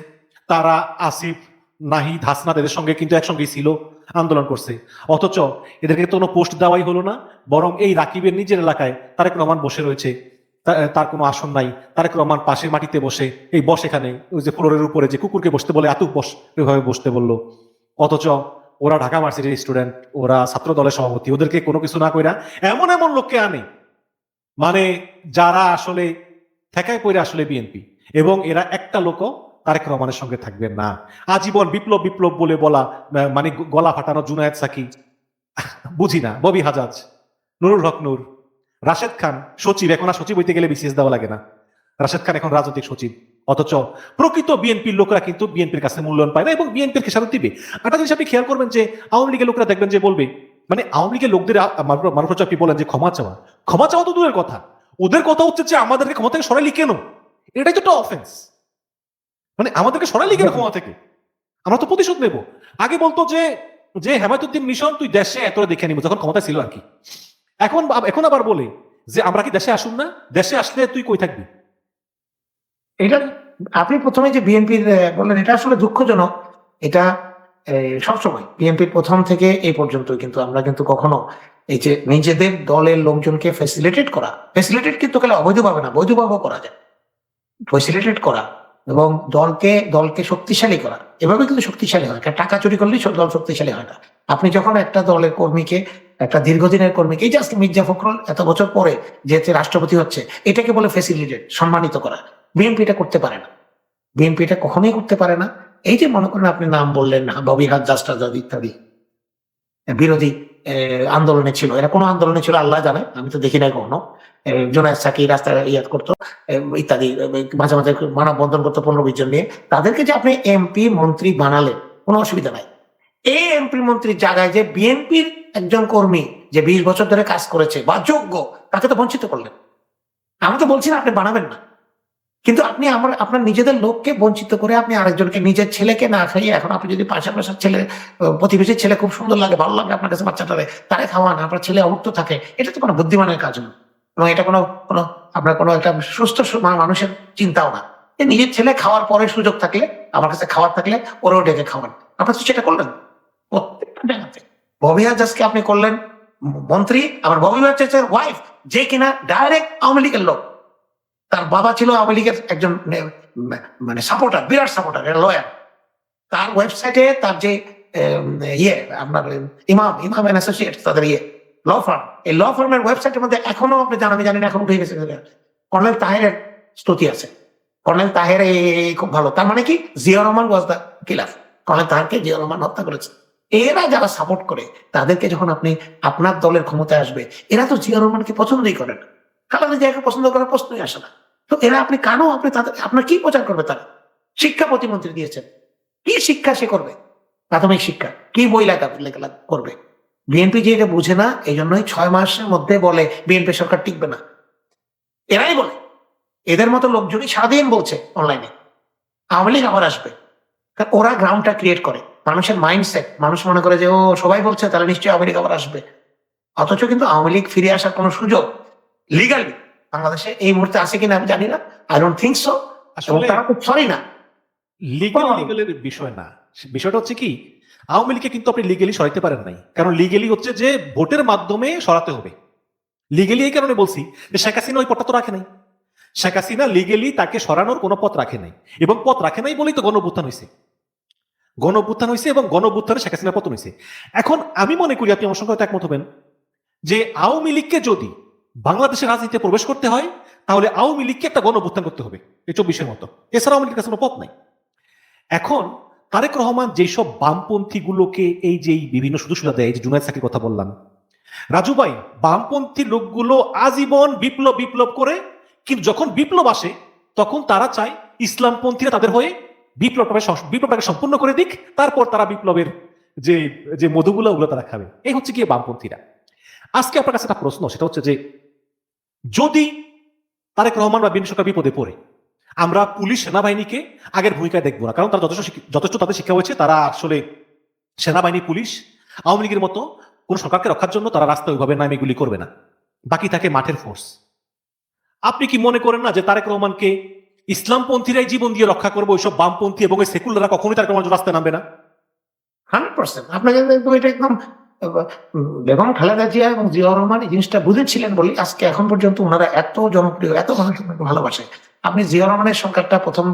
তারা আসিফ, নাহিদ, হাসনাত এদের সঙ্গে কিন্তু একসঙ্গেই ছিল, আন্দোলন করছে। অথচ এদেরকে কোনো পোস্ট দেওয়াই হলো না, বরং এই রাকিবের নিজের এলাকায় তারেক রহমান বসে রয়েছে, তার কোনো আসন নাই। তারেক রহমান পাশে মাটিতে বসে, এই বস এখানে, ওই যে ফ্লোরের উপরে যে কুকুরকে বসতে বলে আতুক বস, ওইভাবে বসতে বললো। অথচ ওরা ঢাকা ভার্সিটির স্টুডেন্ট, ওরা ছাত্র দলের সভাপতি, ওদেরকে কোনো কিছু না কইরা এমন এমন লোককে আনে, মানে যারা আসলে ঠেকায় পড়ে আসলে বিএনপি, এবং এরা একটা লোকও তারেক রহমানের সঙ্গে থাকবে না। আজীবন বিপ্লব বিপ্লব বলে বলা, মানে গলা ফাটানো জুনায়েদ সাকি, বুঝি না, ববি হাজাজ, নুরুল হক নূর, রাশেদ খান সচিব, এখন আর সচিব হইতে গেলে বিসিএস দেওয়া লাগে না, রাশেদ খান এখন রাজনৈতিক সচিব, অথচ প্রকৃত বিএনপির লোকরা কিন্তু বিএনপির কাছে মূল্যায়ন পায় না এবং বিএনপির খেসারত দিবে। একটা জিনিস আপনি খেয়াল করবেন যে আওয়ামী লীগের লোকরা দেখবেন যে বলবে, মানে আওয়ামী লীগের লোকদের মানুষ আপনি বলেন যে ক্ষমা চাওয়া, ক্ষমা চাওয়া তো দূরের কথা, ওদের কথা হচ্ছে যে আমাদেরকে ক্ষমা থেকে সরাইলি কেন, এটাই তো একটা অফেন্স। মানে আমাদেরকে সরাইলি কেন ক্ষমা থেকে, আমরা তো প্রতিশোধ নেব। আগে বলতো যে যে হেমায়তুদ্দিন মিশন তুই দেশে এত দেখে নিব, যখন ক্ষমতা ছিল আর কি। এখন এখন আবার বলে যে আমরা কি দেশে আসুন না, দেশে আসলে তুই কই থাকবি। এটা আপনি প্রথমে যে বিএনপির বললেন, এটা আসলে দুঃখজনক। এটা সবসময় বিএনপির প্রথম থেকে এই পর্যন্ত কিন্তু আমরা কিন্তু কখনো এই যে নিজেদের দলের লোকজনকে ফেসিলিটেট কিন্তু গেলে অবৈধভাবে না, বৈধভাবে করা যায়। ফেসিলিটেট করা এবং দলকে শক্তিশালী করা, এভাবে কিন্তু শক্তিশালী হয়। কারণ টাকা চুরি করলেই দল শক্তিশালী হয় না। আপনি যখন একটা দলের কর্মীকে, একটা দীর্ঘদিনের কর্মীকে, এই যে আজকে মির্জা ফখরুল এত বছর পরে যেহেতু রাষ্ট্রপতি হচ্ছে, এটাকে বলে ফেসিলিটেট, সম্মানিত করা। বিএনপি এটা করতে পারে না, বিএনপি এটা কখনোই করতে পারে না। এই যে মনে করেন আপনি নাম বললেন ববি হাজ্জাজ ইত্যাদি বিরোধী আন্দোলনে ছিল, এরা কোনো আন্দোলনে ছিল আল্লাহ জানে, আমি তো দেখি নাই কখনো। জোনায়েদ সাকি রাস্তায় ইয়াদ করতো ইত্যাদি, মাঝে মাঝে মানববন্ধন করতো 15-20 জন নিয়ে। তাদেরকে যে আপনি এমপি মন্ত্রী বানালেন, কোনো অসুবিধা নাই। এই এমপি মন্ত্রীর জায়গায় যে বিএনপির একজন কর্মী যে 20 বছর ধরে কাজ করেছে বা যোগ্য, তাকে তো বঞ্চিত করলেন। আমি তো বলছি না আপনি বানাবেন না, কিন্তু আপনি আপনার নিজেদের লোককে বঞ্চিত করে আপনি আরেকজনকে, নিজের ছেলেকে না খাইয়ে, এখন আপনি যদি পাশের ছেলে, প্রতিবেশীর ছেলে খুব সুন্দর লাগে, ভালো লাগে আপনার কাছে বাচ্চাটারে, তারে খাওয়ান, আপনার ছেলে অভুক্ত থাকে, এটা তো কোনো বুদ্ধিমানের কাজ নয় এবং এটা কোনো কোনো আপনার কোনো একটা সুস্থ মানুষের চিন্তাও না। নিজের ছেলে খাওয়ার পরে সুযোগ থাকলে, আমার কাছে খাওয়ার থাকলে ওরেও ডেকে খাওয়ান। আপনার তো সেটা করলেন প্রত্যেকটা জায়গাতে। ববি হাজ্জাজকে আপনি করলেন মন্ত্রী, আবার ববি হাজ্জাজের ওয়াইফ যে কিনা ডাইরেক্ট আওয়ামী লীগের লোক, তার বাবা ছিল আওয়ামী লীগের একজন মানে সাপোর্টার, বিরাট সাপোর্টার, লয়ার। তার ওয়েবসাইটে তার যে আপনার ইমাম এন্ড অ্যাসোসিয়েটস, তাদের ল ফার্ম, এই ল ফার্মের ওয়েবসাইটের মধ্যে এখনো আপনি জানেন, আমি জানি না এখন উঠে গেছে, কর্নেল তাহেরের স্তুতি আছে। কর্নেল তাহের খুব ভালো, তার মানে কি জিয়াউর রহমান ওয়াজ দা কিলার, কর্নেল তাহেরকে জিয়াউর রহমান হত্যা করেছে। এরা যারা সাপোর্ট করে, তাদেরকে যখন আপনি আপনার দলের ক্ষমতায় আসবে, এরা তো জিয়াউর রহমানকে পছন্দই করেন, খালেদা জিয়াকে পছন্দ করার প্রশ্নই আসে না। তো এরা আপনি কেন, আপনি তাদের, আপনার কি প্রচার করবে তারা? শিক্ষা প্রতিমন্ত্রী দিয়েছেন, কি শিক্ষা সে করবে? প্রাথমিক শিক্ষা কি বই লেখা করবে? বিএনপি যে এটা বুঝে না, এই জন্যই 6 মাসের মধ্যে বলে বিএনপি সরকার টিকবে না। এরাই বলে, এদের মতো লোকজনই সারাদিন বলছে অনলাইনে আওয়ামী লীগ আবার আসবে। ওরা গ্রাউন্ডটা ক্রিয়েট করে, মানুষের মাইন্ডসেট, মানুষ মনে করে যে ও সবাই বলছে তাহলে নিশ্চয়ই আওয়ামী লীগ আবার আসবে। অথচ কিন্তু আওয়ামী লীগ ফিরে আসার কোন সুযোগ লিগালি বাংলাদেশে এই মুহূর্তে আছে কিনা আমি জানি না, আই ডোন্ট থিংক সো। আসলে তারা তো সরি না, লিগেলের বিষয় না, বিষয়টা হচ্ছে কি, আওয়ামী লীগকে কিন্তু আপনি লিগেলি সরাইতে পারেন নাই, কারণ লিগেলি হচ্ছে যে ভোটের মাধ্যমে সরাতে হবে। লিগেলি এই কারণে বলছি যে শেখ হাসিনা ওই পথটা তো রাখে নাই, শেখ হাসিনা লিগেলি তাকে সরানোর কোনো পথ রাখে নাই, এবং পথ রাখে নাই বলেই তো গণঅভ্যুত্থান হয়েছে এবং গণঅভ্যুত্থানে শেখ হাসিনার পতন হয়েছে। এখন আমি মনে করি, আপনি আমার সঙ্গে হয়তো একমত হবেন, যে আওয়ামী লীগকে যদি বাংলাদেশের রাজনীতিতে প্রবেশ করতে হয়, তাহলে আওয়ামী লীগকে একটা গণঅভ্যুত্থান করতে হবে এই 24-এর মতো, এছাড়া আওয়ামী লীগের কাছে কোনো পথ নাই। এখন তারেক রহমান যেসব বামপন্থী গুলোকে এই যে বিভিন্ন সুযোগ সুবিধা দেয়, যে জুনায়েদ সাকির কথা বললাম, রাজু ভাই, বামপন্থী লোকগুলো আজীবন বিপ্লব করে, কিন্তু যখন বিপ্লব আসে তখন তারা চায় ইসলামপন্থীরা তাদের হয়ে বিপ্লবটাকে সম্পূর্ণ করে দিক, তারপর তারা বিপ্লবের যে যে মধুগুলো ওগুলো তারা খাবে। এই হচ্ছে গিয়ে বামপন্থীরা। আজকে আপনার কাছে একটা প্রশ্ন, সেটা হচ্ছে যে যদি তারেক রহমান বা বিএনপি সরকার বিপদে পড়ে, আমরা পুলিশ সেনাবাহিনীকে আগের ভূমিকায় দেখবো না, কারণ তারা যথেষ্ট তাদের শিক্ষা হয়েছে, তারা আসলে সেনাবাহিনী, পুলিশ, আওয়ামী লীগের মতো কোন সরকারকে রক্ষার জন্য তারা রাস্তায় ওইভাবে নামে গুলি করবে না, বাকি থাকে মাঠের ফোর্স। আপনি কি মনে করেন না যে তারেক রহমানকে ইসলামপন্থীরাই জীবন দিয়ে রক্ষা করবো, ওইসব বামপন্থী এবং ওই সেকুলাররা কখনোই তারেক রহমান রাস্তায় নামবে না? 100% আপনাকে এটা একদম বেগম খালেদা জিয়া এবং জিয়াউর রহমান এই জিনিসটা বুঝেছিলেন বলে আজকে এখন পর্যন্ত ওনারা এত জনপ্রিয়, এত মানুষ ওনাকে ভালোবাসে। আপনি জিয়াউর রহমানের সংখ্যাটা প্রথম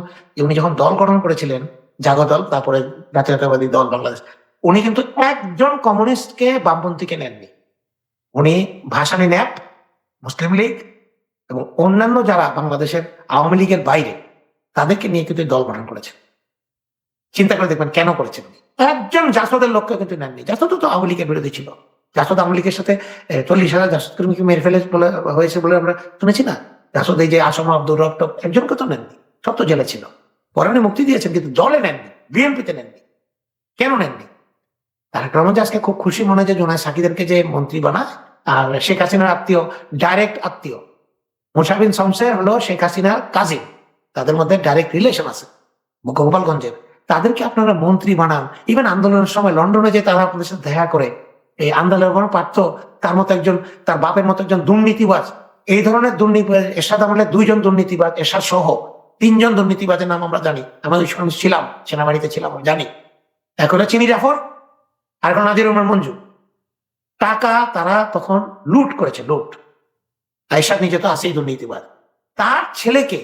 উনি যখন দল গঠন করেছিলেন, জাগো দল, তারপরে জাতীয়তাবাদী দল বাংলাদেশ, উনি কিন্তু একজন কমিউনিস্টকে বামপন্থীকে নেননি। উনি ভাসানী ন্যাপ, মুসলিম লীগ এবং অন্যান্য যারা বাংলাদেশের আওয়ামী লীগের বাইরে, তাদেরকে নিয়ে কিন্তু দল গঠন করেছেন। চিন্তা করে দেখবেন কেন করেছেন। একজন জাসদের লোককে কিন্তু নেননি, জাসদ তো আওয়ামী লীগের বিরোধী ছিল, জাসদ আওয়ামী লীগের সাথে 40,000 জাসদ কর্মীকে মেরে ফেলে বলে হয়েছে বলে আমরা শুনেছি না। জাসদ এই যে আসম আব্দুর রব টব একজনকে তো নেননি, সব তো জেলে ছিল। পরে উনি মুক্তি দিয়েছেন, কিন্তু দলে নেননি, বিএনপিতে নেননি। কেন নেননি? তারেক রহমান যে আজকে খুব খুশি মনে হয় যে জোনায়েদ সাকিদেরকে যে মন্ত্রী বানায়, আর শেখ হাসিনার আত্মীয়, ডাইরেক্ট আত্মীয় মোশাবিন শমসের হলো শেখ হাসিনার কাজিন, তাদের মধ্যে ডাইরেক্ট রিলেশন আছে গোপালগঞ্জের, তাদেরকে আপনারা মন্ত্রী বানান। ইভেন আন্দোলনের সময় লন্ডনে যে তারা আপনাদের সাথে দেখা করে, এই আন্দোলনের কোনো পার্থ তার মতো একজন, তার বাপের মতো একজন দুর্নীতিবাজ, এই ধরনের দুর্নীতিবাজ, এরশাদ আমলে 2 জন দুর্নীতিবাজ, এরশাদ সহ 3 জন দুর্নীতিবাজের নাম আমরা জানি, আমাদের সঙ্গে ছিলাম, সেনাবাহিনীতে ছিলাম, আমি জানি। এখন চিনি জাফর, আর এখন নাজির রহমান মঞ্জু। টাকা তারা তখন লুট করেছে, লুট। এরশাদ নিজে তো আছেই দুর্নীতিবাজ। তার ছেলেকে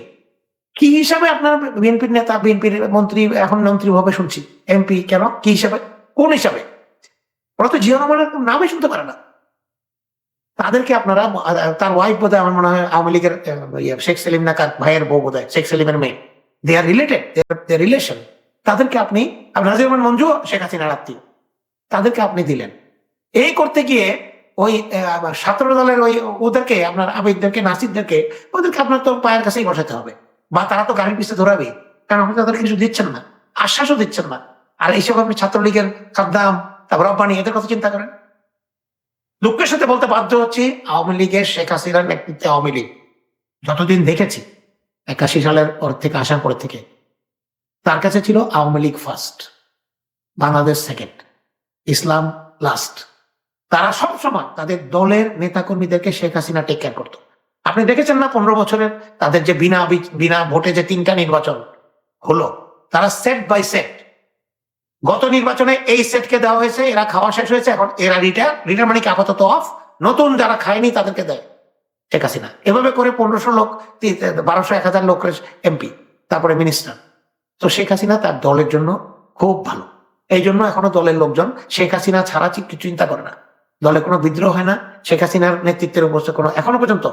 কি হিসাবে আপনার বিএনপির নেতা, বিএনপির মন্ত্রী, এখন মন্ত্রী ভাবে শুনছি, এমপি কেন, কি হিসাবে, কোন হিসাবে? ওরা তো জিয়া রহমানের নামই শুনতে পারে না। তাদেরকে আপনারা, তার ওয়াইফ বোধহয় আমার মনে হয় আওয়ামী লীগের শেখ সেলিম না কার ভাইয়ের বউ বোধহয়, শেখ সেলিমের মেয়ে, দে আর রিলেটেড, দে রিলেশন। তাদেরকে আপনি, নাজির রহমান মঞ্জু শেখ হাসিনার আত্মীয়, তাদেরকে আপনি দিলেন। এই করতে গিয়ে ওই ছাত্র দলের ওই ওদেরকে, আপনার আবেদদেরকে, নাসিরদেরকে, ওদেরকে আপনার তো পায়ের কাছেই বসাতে হবে, বা তারা তো গাড়ির পিছিয়ে ধরাবে, কারণ আপনি তাদের কিছু দিচ্ছেন না, আশ্বাসও দিচ্ছেন না। আর এইসব আপনি ছাত্রলীগের খাদ্দাম, তারপর রব্বানি, এদের কথা চিন্তা করেন। দুঃখের সাথে বলতে বাধ্য হচ্ছি, আওয়ামী লীগের, শেখ হাসিনার নেতৃত্বে আওয়ামী লীগ যতদিন দেখেছি 81 সালের পর থেকে, আসার পর থেকে, তার কাছে ছিল আওয়ামী লীগ ফার্স্ট, বাংলাদেশ সেকেন্ড, ইসলাম লাস্ট। তারা সবসময় তাদের দলের নেতাকর্মীদেরকে শেখ হাসিনা টেক কেয়ার করতো। আপনি দেখেছেন না 15 বছরের তাদের যে বিনা ভোটে যে 3টা নির্বাচন হলো, তারা সেট বাই সেট, গত নির্বাচনে এই সেটকে দেওয়া হয়েছে, এরা খাওয়া শেষ হয়েছে, এখন এরা রিটার মানে কি আপাতত অফ, নতুন যারা খায়নি তাদেরকে দেয় শেখ হাসিনা। এভাবে করে 1500 লোক, 1200, 1000 লোক এমপি, তারপরে মিনিস্টার। তো শেখ হাসিনা তার দলের জন্য খুব ভালো। এই জন্য এখনো দলের লোকজন শেখ হাসিনা ছাড়া কিছু চিন্তা করে না, দলে কোনো বিদ্রোহ হয় না, শেখ হাসিনার নেতৃত্বের উপর কোনো এখনো পর্যন্ত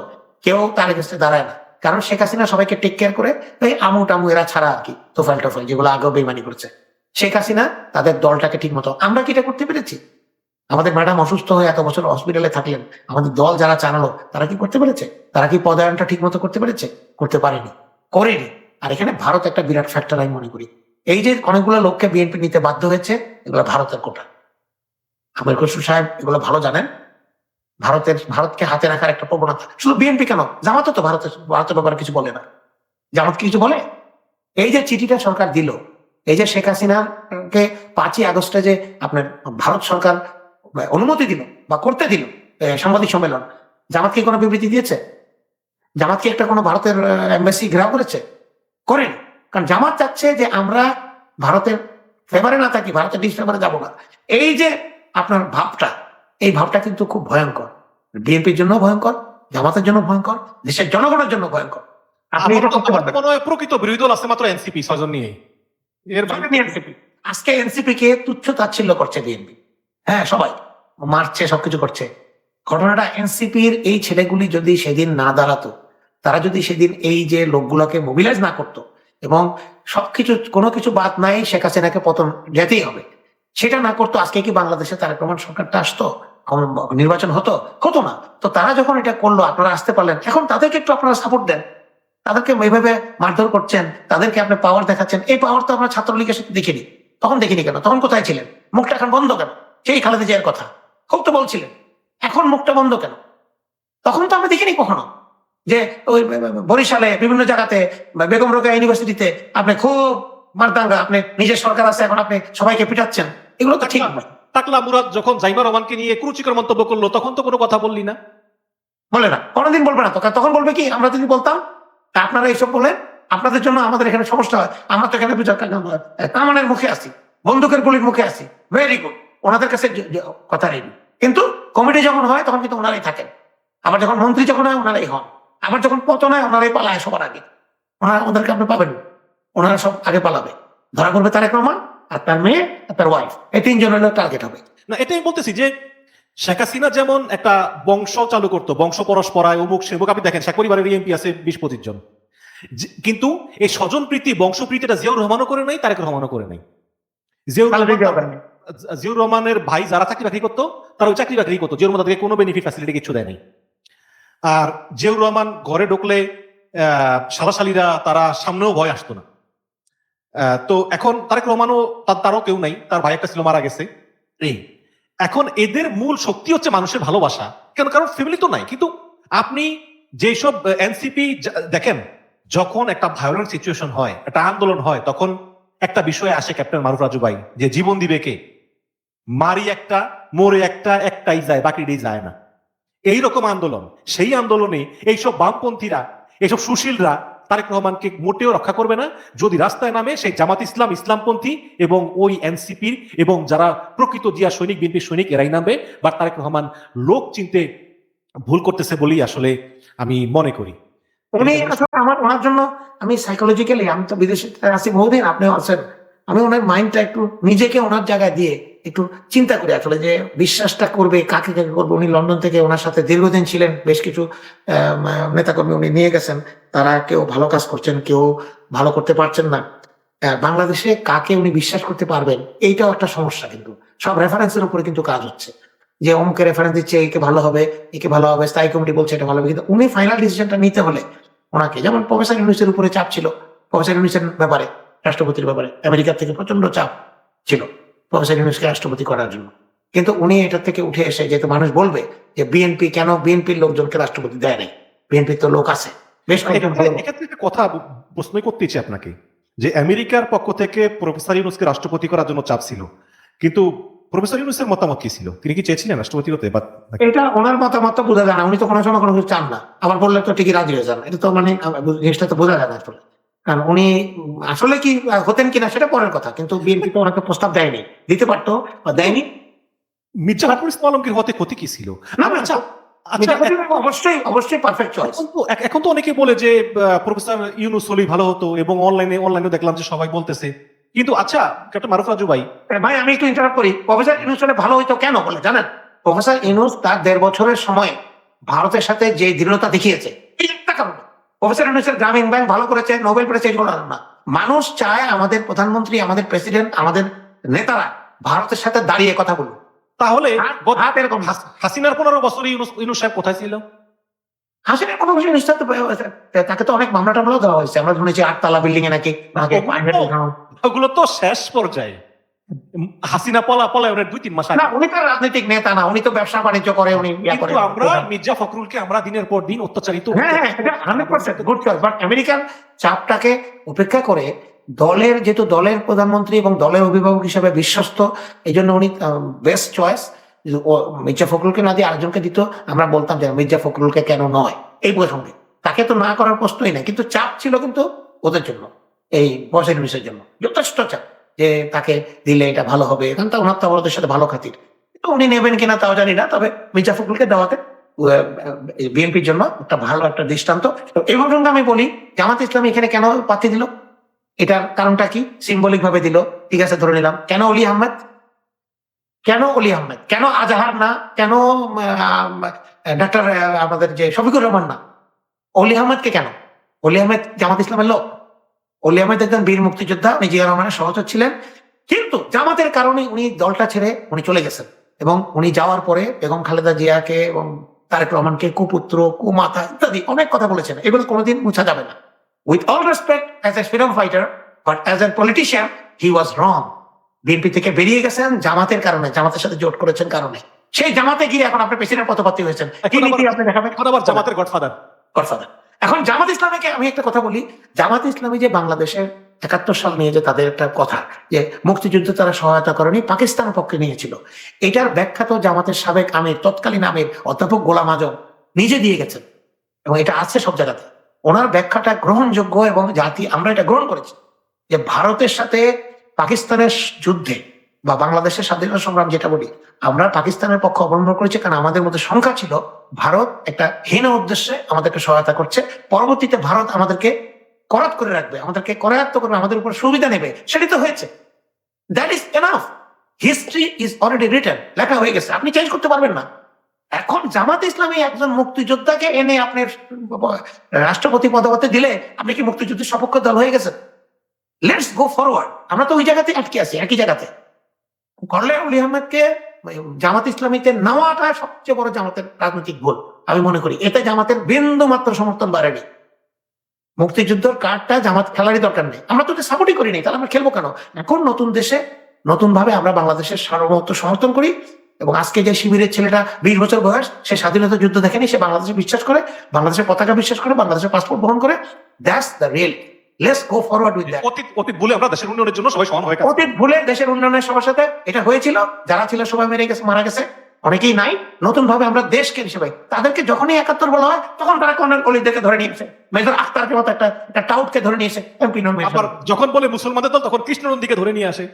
কেউ তার এগেন্সে দাঁড়ায় না, কারণ শেখ হাসিনা সবাইকে টেক কেয়ার করে। এই আমু টামু এরা ছাড়া আর কি, তোফাইল টোফাইল যেগুলো আগেও বেইমানি করেছে, শেখ হাসিনা তাদের দলটাকে ঠিক মতো, আমরা কি এটা করতে পেরেছি? আমাদের ম্যাডাম অসুস্থ হয়ে এত বছর হসপিটালে থাকলেন, আমাদের দল যারা চালালো তারা কি করতে পেরেছে? তারা কি পদায়নটা ঠিক মতো করতে পেরেছে? করতে পারেনি, করেনি। আর এখানে ভারত একটা বিরাট ফ্যাক্টর আমি মনে করি। এই যে অনেকগুলো লোককে বিএনপি নিতে বাধ্য হয়েছে, এগুলো ভারতের কোটা। আমির খসরু সাহেব এগুলো ভালো জানেন। ভারতকে হাতে রাখার একটা প্রবণতা, শুধু বিএনপি কেন, জামাতও তো ভারতের ব্যাপারে কিছু বলে না। জামাত কিছু বলে? এই যে চিঠিটা সরকার দিল, এই যে শেখ হাসিনাকে 5ই আগস্টে যে আপনার ভারত সরকার অনুমতি দিল বা করতে দিল সাংবাদিক সম্মেলন, জামাত কি কোনো বিবৃতি দিয়েছে? জামাত কি একটা কোনো ভারতের এম্বাসি ঘেরাও করেছে? করেন। কারণ জামাত চাচ্ছে যে আমরা ভারতের ফেভারে না থাকি, ভারতের ডিসফেভারে যাবো না। এই যে আপনার ভাবটা, এই ভাবটা কিন্তু খুব ভয়ঙ্কর, বিএনপির জন্য ভয়ঙ্কর, জামাতের জন্য ভয়ঙ্কর, দেশের জনগণের জন্য ভয়ঙ্কর। আপনি এটা করতে পারবেন। মনে হয় প্রকৃত বিরোধী দল আছে মাত্র এনসিপি, 6 জন নিয়ে। এর আজকে এনসিপি কে তুচ্ছ তাচ্ছিল্য করছে বিএনপি, হ্যাঁ সবাই মারছে, সবকিছু করছে। ঘটনাটা এনসিপির এই ছেলেগুলি যদি সেদিন না দাঁড়াতো, তারা যদি সেদিন এই যে লোকগুলোকে মোবিলাইজ না করতো, এবং সবকিছু কোনো কিছু বাদ নাই, শেখ হাসিনাকে পতন যেতেই হবে, সেটা না করতো, আজকে কি বাংলাদেশে তারেক রহমান সরকারটা আসতো? নির্বাচন হতো না। তো তারা যখন এটা করলো, আপনারা আসতে পারলেন, এখন তাদেরকে একটু আপনারা সাপোর্ট দেন। তাদেরকে এইভাবে মারধর করছেন, তাদেরকে আপনি পাওয়ার দেখাচ্ছেন, এই পাওয়ার তো আমরা ছাত্রলীগের সাথে দেখিনি। তখন দেখিনি কেন? তখন কোথায় ছিলেন? মুখটা এখন বন্ধ কেন? সেই খালেদা জিয়ার কথা খুব তো বলছিলেন, এখন মুখটা বন্ধ কেন? তখন তো আমরা দেখিনি কখনো যে ওই বরিশালে বিভিন্ন জায়গাতে, বেগম রোকেয়া ইউনিভার্সিটিতে আপনি খুব মারদাঙ্গা, আপনি নিজের সরকার আছে, এখন আপনি সবাইকে পিটাচ্ছেন, এগুলো তো ঠিক নয়। টাকলা মুরাদ যখন জাইমা রহমানকে নিয়ে কুরুচিকর মন্তব্য করলো, তখন তো কোনো কথা বললি না। বলে না, কোনোদিন বলবে না তো। তখন বলবে কি, আমরা যদি বলতাম আপনারা এইসব বলেন, আপনাদের জন্য আমাদের এখানে সমস্যা হয়, আমরা তো এখানে কামানের মুখে আছি, বন্দুকের গুলির মুখে আছি, ভেরি গুড, ওনাদের কাছে কথা নেই। কিন্তু কমিটি যখন হয় তখন কিন্তু ওনারাই থাকেন, আবার যখন মন্ত্রী যখন হয় ওনারাই হন, আবার যখন পতন হয় ওনারাই পালায় সবার আগে। ওনাদেরকে আপনি পাবেন, ওনারা সব আগে পালাবে। ধরা পড়বে তারেক রহমান আর তার মেয়ে আর তার ওয়াইফ, এই 3 জনের টার্গেট হবে। না, এটাই বলতেছি যে শেখ হাসিনা যেমন একটা বংশ চালু করতো, বংশ পরস্পরায় অমুক সেমুক। আপনি দেখেন শেখ পরিবারের এমপি আছে 20-25 জন, কিন্তু এই স্বজন প্রীতি, বংশ প্রীতি, এটা জিয়াউর রহমানও করে নাই, তারেক রহমানও করে নাই। জিয়াউর রহমান জিয়াউর রহমানের ভাই যারা চাকরি বাকরি করতো তারা ওই চাকরি বাকরি করতো, জিয়াউর রহমান তাদেরকে কোনো বেনিফিট ফ্যাসিলিটি কিছু দেয়নি। আর জিয়াউর রহমান ঘরে ঢুকলে সালাশালীরা তারা সামনেও ভয় আসতো না। তো এখন তারেক রহমানও তারও কেউ নাই, তার ভাই একটা ছিল মারা গেছে। এই এখন এদের মূল শক্তি হচ্ছে মানুষের ভালোবাসা, কেন কারণ ফ্যামিলি তো নাই। কিন্তু আপনি যেসব এনসিপি দেখেন, যখন একটা ভায়োলেন্ট সিচুয়েশন হয়, একটা আন্দোলন হয়, তখন একটা বিষয়ে আসে ক্যাপ্টেন মারুফ রাজু ভাই, যে জীবন দিবে কে, মারি একটা মরে একটা, একটাই যায় বাকিটাই যায় না, এইরকম আন্দোলন। সেই আন্দোলনে এইসব বামপন্থীরা, এইসব সুশীলরা তারেক রহমানকে মোটেও রক্ষা করবে না। যদি রাস্তায় নামে সেই জামাত ইসলাম, ইসলামপন্থী এবং ওই এনসিপির এবং যারা প্রকৃত জিয়া সৈনিক, বিএনপি সৈনিক, এরাই নামবে। বা তারেক রহমান লোক চিনতে ভুল করতেছে বলেই আসলে আমি মনে করি। উনি আসলে আমার ওনার জন্য আমি সাইকোলজিক্যালি, আমি তো বিদেশে আছি বহুদিন, আপনিও আছেন, আমি ওনার মাইন্ডটা একটু নিজেকে ওনার জায়গায় দিয়ে একটু চিন্তা করি আসলে যে বিশ্বাসটা করবে কাকে কাকে করবে। উনি লন্ডন থেকে ওনার সাথে দীর্ঘদিন ছিলেন, বেশ কিছু নেতাকর্মী উনি নিয়ে গেছেন, তারা কেউ ভালো কাজ করছেন, কেউ ভালো করতে পারছেন না। বাংলাদেশে কাকে উনি বিশ্বাস করতে পারবেন, এইটাও একটা সমস্যা। কিন্তু সব রেফারেন্সের উপরে কিন্তু কাজ হচ্ছে, যে অমুকে রেফারেন্স দিচ্ছে একে ভালো হবে, একে ভালো হবে, স্থায়ী কমিটি বলছে এটা ভালো হবে, কিন্তু উনি ফাইনাল ডিসিশনটা নিতে হলে ওনাকে, যেমন প্রফেসর ইউনূসের উপরে চাপ ছিল, প্রফেসর ইউনূসের ব্যাপারে, রাষ্ট্রপতির ব্যাপারে আমেরিকা থেকে প্রচন্ড চাপ ছিল প্রফেসর ইউনূসকে রাষ্ট্রপতি করার জন্য। কিন্তু উনি এটা থেকে উঠে এসে, যেহেতু মানুষ বলবে যে বিএনপি কেন বিএনপির লোকজনকে রাষ্ট্রপতি দেয় নাই, বিএনপির তো লোক আছে বেশ কয়েকজন ভালো লোক। এক্ষেত্রে একটা কথা প্রশ্ন করতেছি আপনাকে, যে আমেরিকার পক্ষ থেকে প্রফেসর ইউনূসকে রাষ্ট্রপতি করার জন্য চাপ ছিল, কিন্তু প্রফেসর ইউনূসের মতামত কি ছিল? তিনি কি চেয়েছিলেন রাষ্ট্রপতি হতে? এটা ওনার মতামত বোঝা যায় না, উনি তো কোনো সময় কোনো কিছু চান না, আবার বললে তো ঠিকই রাজি হয়ে যান। এটা তো মানে জিনিসটা তো বোঝা যায় না আসলে, কারণ উনি আসলে কি হতেন কিনা সেটা পরের কথা, কিন্তু বিএনপি তো ওনাকে প্রস্তাব দেয়নি, দিতে পারতো বা দেয়নি। মির্জা ফখরুল ইসলাম আলমগীর হতে ক্ষতি কি ছিল? না, আচ্ছা, অবশ্যই অবশ্যই পারফেক্ট চয়েস। এখন তো অনেকে বলে যে প্রফেসর ইউনূস হলেই ভালো হতো, এবং অনলাইনে দেখলাম যে সবাই বলতেছে। কিন্তু আচ্ছা ক্যাপ্টেন মারুফ রাজু ভাই, ভাই আমি একটু ইন্টারাপ্ট করি, প্রফেসর ইউনূস হলে ভালো হইতো কেন বলে জানেন? প্রফেসর ইউনূস তার 1.5 বছরের সময় ভারতের সাথে যে দৃঢ়তা দেখিয়েছে, এই একটা কারণ। প্রফেসর ইউনূসের গ্রামীণ ব্যাংক ভালো করেছে, নোবেল পেয়েছে, এগুলো না। মানুষ চায় আমাদের প্রধানমন্ত্রী, আমাদের প্রেসিডেন্ট, আমাদের নেতারা ভারতের সাথে দাঁড়িয়ে কথা বলুন। তাহলে এরকম হাসিনার 15 বছরে ইউনূস সাহেব কোথায় ছিল? হাসিনার কোনো বিষয় নিশ্চিত, তাকে তো অনেক মামলা টামলাও দেওয়া হয়েছে, আমরা শুনেছি 8 তলা বিল্ডিং এ নাকি ওগুলো তো শেষ পর্যায়ে। হাসিনা পলায়নের 2-3 মাস আগে। না, উনি তো রাজনৈতিক নেতা না, উনি তো ব্যবসা বাণিজ্য করে, উনি কিন্তু আমরা মির্জা ফখরুলকে আমরা দিনের পর দিন অত্যাচারিত। হ্যাঁ, 100% গুড চয়েস। বাট আমেরিকান চাপটাকে উপেক্ষা করে দলের, যেহেতু দলের প্রধানমন্ত্রী এবং দলের অভিভাবক হিসেবে বিশ্বস্ত, এই জন্য উনি বেস্ট চয়েস। মির্জা ফখরুলকে না দিয়ে আরেকজনকে দিত, আমরা বলতাম যে মির্জা ফখরুলকে কেন নয় এই প্রসঙ্গে, তাকে তো না করার প্রশ্নই না। কিন্তু চাপ ছিল কিন্তু ওদের জন্য, এই বসের বিষয়ের জন্য যথেষ্ট চাপ, যে তাকে দিলে এটা ভালো হবে, কারণ তা ওনার তো ওদের সাথে ভালো খাতির। তো উনি নেবেন কিনা তাও জানি না, তবে মির্জা ফখরুলকে দেওয়াতে বিএনপির জন্য একটা ভালো একটা দৃষ্টান্ত। এই প্রসঙ্গে আমি বলি, জামাত ইসলামী এখানে কেন প্রার্থী দিল, এটার কারণটা কি? সিম্বলিক ভাবে দিল, ঠিক আছে ধরে নিলাম। কেন অলি আহমেদ, কেন অলি আহমেদ, কেন আজহার না, কেন ডাক্তার আমাদের যে শফিকুর রহমান না? অলি আহমেদকে কেন? অলি আহমেদ জামাত ইসলামের লোক, অলি আহমেদ একজন বীর মুক্তিযোদ্ধা, উনি জিয়া রহমানের সহচর ছিলেন, কিন্তু জামাতের কারণে উনি দলটা ছেড়ে উনি চলে গেছেন। এবং উনি যাওয়ার পরে বেগম খালেদা জিয়াকে এবং তারেক রহমানকে কুপুত্র, কুমাতা ইত্যাদি অনেক কথা বলেছেন, এগুলো কোনোদিন মুছা যাবে না। With all respect as a freedom fighter, but as a politician he was wrong. BNP থেকে বেরিয়ে গেছেন জামাতের কারণে, জামাতের সাথে জোট করেছেন কারণে, সেই জামাতে গিয়ে এখন আপনি প্রেসিডেন্ট পদপ্রার্থী হয়েছেন। কি নীতি আপনি দেখাবেন? জামাতের গডফাদার। এখন জামাত ইসলামীকে আমি একটা কথা বলি, জামাত ইসলামী যে বাংলাদেশের 71 সাল নিয়ে যে তাদের একটা কথা, যে মুক্তিযুদ্ধে তারা সহায়তা করেনি, পাকিস্তানের পক্ষে নিয়েছিল, এটার ব্যাখ্যা তো জামাতের সাবেক আমির, তৎকালীন আমির অধ্যাপক গোলাম আজম নিজে দিয়ে গেছেন, এবং এটা আছে সব জায়গাতে। ওনার ব্যাখ্যাটা গ্রহণযোগ্য, এবং জাতি আমরা এটা গ্রহণ করেছি, যে ভারতের সাথে পাকিস্তানের যুদ্ধে বা বাংলাদেশের স্বাধীনতা সংগ্রাম যেটা বলি, আমরা পাকিস্তানের পক্ষ অবলম্বন করেছি, কারণ আমাদের মধ্যে সংখ্যা ছিল, ভারত একটা হীন উদ্দেশ্যে আমাদেরকে সহায়তা করছে, পরবর্তীতে ভারত আমাদেরকে করাত করে রাখবে, আমাদেরকে করায়ত্ত করবে, আমাদের উপর সুবিধা নেবে, সেটাই তো হয়েছে। That is enough, history is already written, লেখা হয়ে গেছে, আপনি চেঞ্জ করতে পারবেন না। এখন জামাত ইসলামী একজন মুক্তিযোদ্ধাকে এনে আপনি রাষ্ট্রপতি পদে দিলে, আপনি কি মুক্তিযুদ্ধের সপক্ষ দল হয়ে গেছেন? Let's go forward. আমরা তো ওই জায়গাতে আটকে আছি, একই জায়গাতে। কর্নেল অলি আহমেদকে জামাত ইসলামীতে নেওয়াটা সবচেয়ে বড় জামাতের রাজনৈতিক ভুল আমি মনে করি। এতে জামাতের বিন্দু মাত্র সমর্থন বাড়েনি। মুক্তিযুদ্ধের কার্ডটা জামাত খেলারই দরকার নেই, আমরা তো সাপোর্টই করি নাই, তাহলে আমরা খেলবো কেন? এখন নতুন দেশে নতুন ভাবে আমরা বাংলাদেশের সার্বভৌমত্ব সমর্থন করি, এবং আজকে যে শিবিরের ছেলেটা 20 বছর বয়স, সে স্বাধীনতা যুদ্ধ দেখেনি, সে বাংলাদেশে বিশ্বাস করে, বাংলাদেশের পতাকা বিশ্বাস করে, বাংলাদেশের পাসপোর্ট বহন করে। That's the real. Let's go forward with that. অতীত অতীত বলে আমরা দেশের উন্নয়নের জন্য সবাই সমান হয়ে কাজ করি। অতীত ভুলে দেশের উন্নয়নের সবার সাথে এটা হয়েছিল, যারা ছিল সবাই মারা গেছে, অনেকেই নাই। নতুন ভাবে আমরা দেশকে হিসেবে তাদেরকে যখনই 71 বলা হয়, তখন তারা কর্নেল অলিদেরকে ধরে নিয়েছে, মেজর আখতারকে মতো একটা টাউটকে ধরে নিয়েছে, এমপি আবার যখন বলে মুসলমানদের দল, তখন কৃষ্ণনন্দীকে ধরে নিয়ে আসে।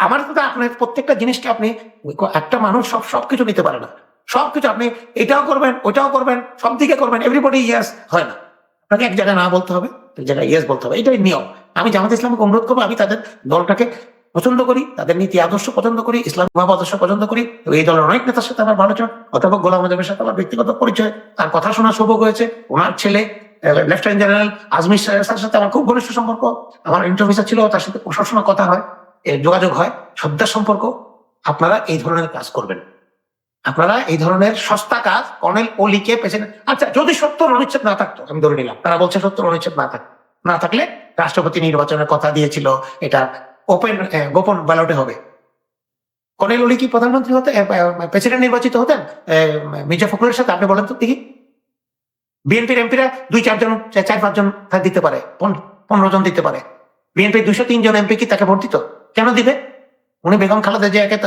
আমার তো আপনার প্রত্যেকটা জিনিসকে আপনি, একটা মানুষ সবকিছু নিতে পারে না, সবকিছু আপনি এটাও করবেন ওইটাও করবেন, সব দিকে করবেন, এভরিবডি ইয়েস হয় না। আপনাকে এক জায়গায় না বলতে হবে, এক জায়গায় ইয়েস বলতে হবে, এটাই নিয়ম। আমি জামাত ইসলামকে অনুরোধ করবো, আমি তাদের দলটাকে পছন্দ করি, তাদের নীতি আদর্শ পছন্দ করি, ইসলামিক ভাব আদর্শ পছন্দ করি। এই দলের অনেক নেতার সাথে আমার ভালো চল, অধ্যাপক গোলাম আজমের সাথে আমার ব্যক্তিগত পরিচয়, তার কথা শোনা সৌভাগ্য হয়েছে। ওনার ছেলে লেফটেন্যান্ট জেনারেল আজমির সাহেবের সাথে আমার খুব ঘনিষ্ঠ সম্পর্ক, আমার ইন্টারভিউ ছিল, তার সাথে সবসময় কথা হয়, যোগাযোগ হয়, শ্রদ্ধার সম্পর্ক। আপনারা এই ধরনের কাজ করবেন, আপনারা এই ধরনের সস্তা কাজ কর্নেল অলিকে পেছনে, আচ্ছা যদি সত্য অনুচ্ছেদ না থাকতো, আমি ধরে নিলাম তারা বলছে সত্য অনুচ্ছেদ না থাকলে রাষ্ট্রপতি নির্বাচনের কথা দিয়েছিল, এটা ওপেন গোপন ব্যালটে হবে, কর্নেল অলি কি প্রধানমন্ত্রী হতে, প্রেসিডেন্ট নির্বাচিত হতেন মির্জা ফখরুলের সাথে? আপনি বলেন তো দেখি। বিএনপির এমপিরা 2-4 জন 4-5 জন দিতে পারে, 15 জন দিতে পারে। বিএনপির 203 জন এমপি কি তাকে ভোট দিত? কেন দিবে? উনি বেগম খালেদা জিয়াকে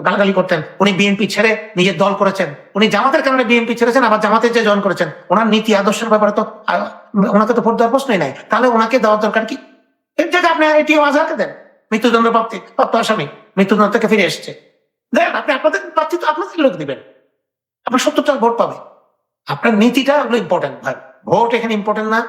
গালাগালি করতেন, উনি বিএনপি ছেড়ে নিজের দল করেছেন, উনি জামাতের কারণে বিএনপি ছেড়েছেন, আবার জামাতে যে জয়েন করেছেন। ওনার নীতি আদর্শের ব্যাপারে তো ওনাকে তো ভোট দেওয়ার প্রশ্নই নাই, তাহলে ওনাকে দেওয়ার দরকার কি? এর জায়গায় আপনি এটিএম আজহারকে দেন, মৃত্যুদণ্ড প্রাপ্ত আসামি, মৃত্যুদণ্ড থেকে ফিরে এসছে, দেন আপনি আপনাদের প্রার্থী তো আপনাদের লোক দিবেন, আপনার 70টা ভোট পাবে। আপনার নীতিটা হলো ইম্পর্টেন্ট ভাই, ভোট এখানে ইম্পর্টেন্ট না,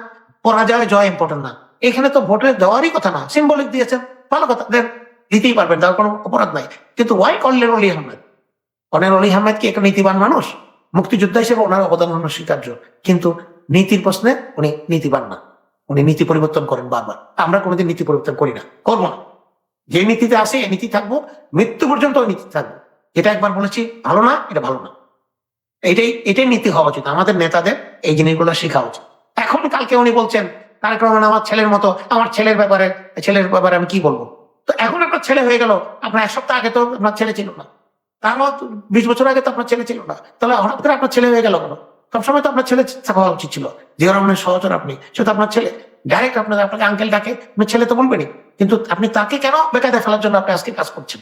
পরাজয় জয় ইম্পর্টেন্ট না, এখানে তো ভোটের দেওয়ারই কথা না, সিম্বলিক দিয়েছেন, ভালো কথা, দেন, দিতেই পারবেন, তার কোনো অপরাধ নাই। কিন্তু ওয়াই কর্নেল অলি আহমেদ? কর্নেল অলি আহমেদ কি একটা নীতিবান মানুষ? মুক্তিযোদ্ধা হিসেবে ওনার অবদান স্বীকার্য, কিন্তু নীতির প্রশ্নে উনি নীতিবান না, উনি নীতি পরিবর্তন করেন বারবার। আমরা কোনোদিন নীতি পরিবর্তন করি না, করবো না। যে নীতিতে আসে এই নীতি থাকবো, মৃত্যু পর্যন্ত ওই নীতি থাকবো। যেটা একবার বলেছি ভালো না, এটা ভালো না, এটাই নীতি হওয়া উচিত। আমাদের নেতাদের এই জিনিসগুলো শেখা উচিত। এখন কালকে উনি বলছেন তারেক রহমান আমার ছেলের মতো, আমার ছেলের ব্যাপারে আমি কি বলবো? তো এখন আপনার ছেলে হয়ে গেল, আপনার 1 সপ্তাহ আগে তো আপনার ছেলে ছিল না, তারও 20 বছর আগে তো আপনার ছেলে ছিল না, তাহলে হঠাৎ করে আপনার ছেলে হয়ে গেল কেন? সবসময় তো আপনার ছেলে হওয়া উচিত ছিল। জিয়া রহমানের সহচর আপনি, সে তো আপনার ছেলে, ডাইরেক্ট আপনাকে আঙ্কেল ডাকে, আপনার ছেলে তো বলবেনি, কিন্তু আপনি তাকে কেন বেকায়দায় ফেলার জন্য আপনি আজকে কাজ করছেন?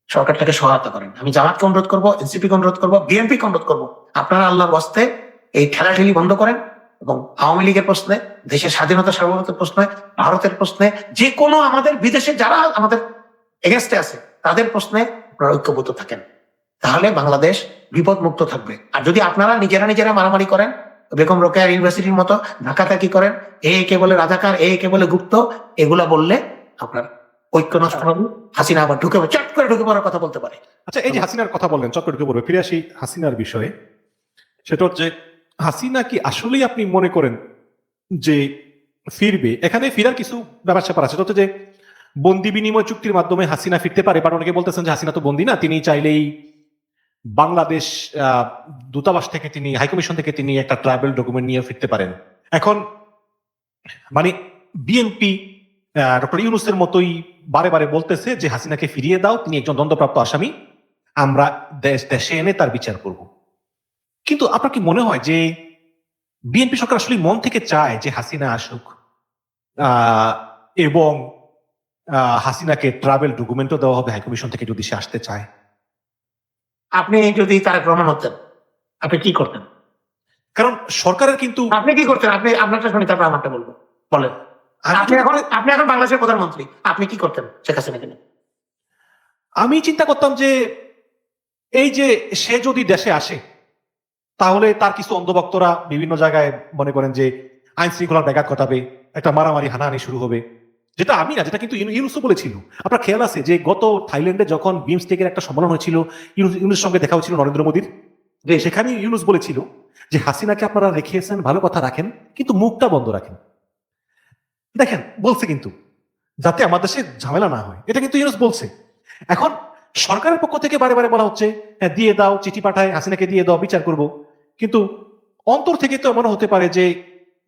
সরকারটাকে সহায়তা করেন। আমি জামাতকে অনুরোধ করবো, এনসিপিকে অনুরোধ করবো, বিএনপিকে অনুরোধ করবো, আপনারা আল্লাহর ওয়াস্তে এই ঠেলাঠেলি বন্ধ করেন, এবং আওয়ামী লীগের প্রশ্নে, দেশের স্বাধীনতা সার্বভৌমত্বের প্রশ্নে, ভারতের প্রশ্নে, যে কোনো আমাদের বিদেশে যারা আমাদের এগেনস্টে আছে তাদের প্রশ্নে আপনারা ঐক্যবদ্ধ থাকেন, তাহলে বাংলাদেশ বিপদ মুক্ত থাকবে। আর যদি আপনারা নিজেরা মারামারি করেন, বেগম রোকেয়া ইউনিভার্সিটির মতো ধাক্কাধাক্কি করেন, কে বলে রাজাকার, কে বলে গুপ্ত, এগুলা বললে আপনার ঐক্য নষ্ট হবে, হাসিনা আবার চট করে ঢুকে পড়ার কথা বলতে পারে। আচ্ছা, এই যে হাসিনার কথা বললেন, চট করে ঢুকে পড়বে, ফিরে আসি হাসিনার বিষয়ে। সেটা হচ্ছে, হাসিনা কি আসলেই আপনি মনে করেন যে ফিরবে? এখানে ফিরার কিছু ব্যাপার স্যাপার আছে। সেটা হচ্ছে যে বন্দি বিনিময় চুক্তির মাধ্যমে হাসিনা ফিরতে পারে, বাট অনেকে বলতেছেন যে হাসিনা তো বন্দি না, তিনি চাইলেই বাংলাদেশ দূতাবাস থেকে, তিনি হাইকমিশন থেকে তিনি একটা ট্রাভেল ডকুমেন্ট নিয়ে ফিরতে পারেন। এখন মানে বিএনপি ডক্টর ইউনূসের মতোই বারে বারে বলতেছে যে হাসিনাকে ফিরিয়ে দাও, তিনি একজন দণ্ডপ্রাপ্ত আসামি, আমরা দেশে এনে তার বিচার করব। কিন্তু আপনার কি মনে হয় যে বিএনপি সরকার আসলে মন থেকে চায় যে হাসিনা আসুক, এবং হাসিনাকে ট্রাভেল ডকুমেন্টও দেওয়া হবে হাইকমিশন থেকে যদি সে আসতে চায়? আপনি যদি তারেক রহমান হতেন, আপনি কি করতেন? কারণ সরকারের কিন্তু, আপনি কি করতেন? আপনি আপনারটা শুনি, তারপর আমারটা বলবো, বলেন। আপনি এখন বাংলাদেশের প্রধানমন্ত্রী, আপনি কি করতেন শেখ হাসিনাকে নিয়ে? আমি চিন্তা করতাম যে এই যে সে যদি দেশে আসে, তাহলে তার কিছু অন্ধভক্তরা বিভিন্ন জায়গায় মনে করেন যে আইন শৃঙ্খলার ব্যাঘাত ঘটাবে, একটা মারামারি হানাহানি শুরু হবে, যেটা আমি না, যেটা কিন্তু ইউনূসও বলেছিল। আপনার খেয়াল আছে যে গত থাইল্যান্ডে যখন বিমস্টেকের একটা সম্মেলন হয়েছিল, ইউনূসের সঙ্গে দেখা হয়েছিল নরেন্দ্র মোদীর, সেখানে ইউনূস বলেছিল যে হাসিনাকে আপনারা রেখেছেন, ভালো কথা রাখেন, কিন্তু মুখটা বন্ধ রাখেন। দেখেন, বলছে কিন্তু, যাতে আমাদের দেশে ঝামেলা না হয়, এটা কিন্তু ইউনূস বলছে। এখন সরকারের পক্ষ থেকে বারে বারে বলা হচ্ছে হ্যাঁ দিয়ে দাও, চিঠি পাঠায়, হাসিনাকে দিয়ে দাও, বিচার করব। কিন্তু অন্তর থেকে তো এমন হতে পারে যে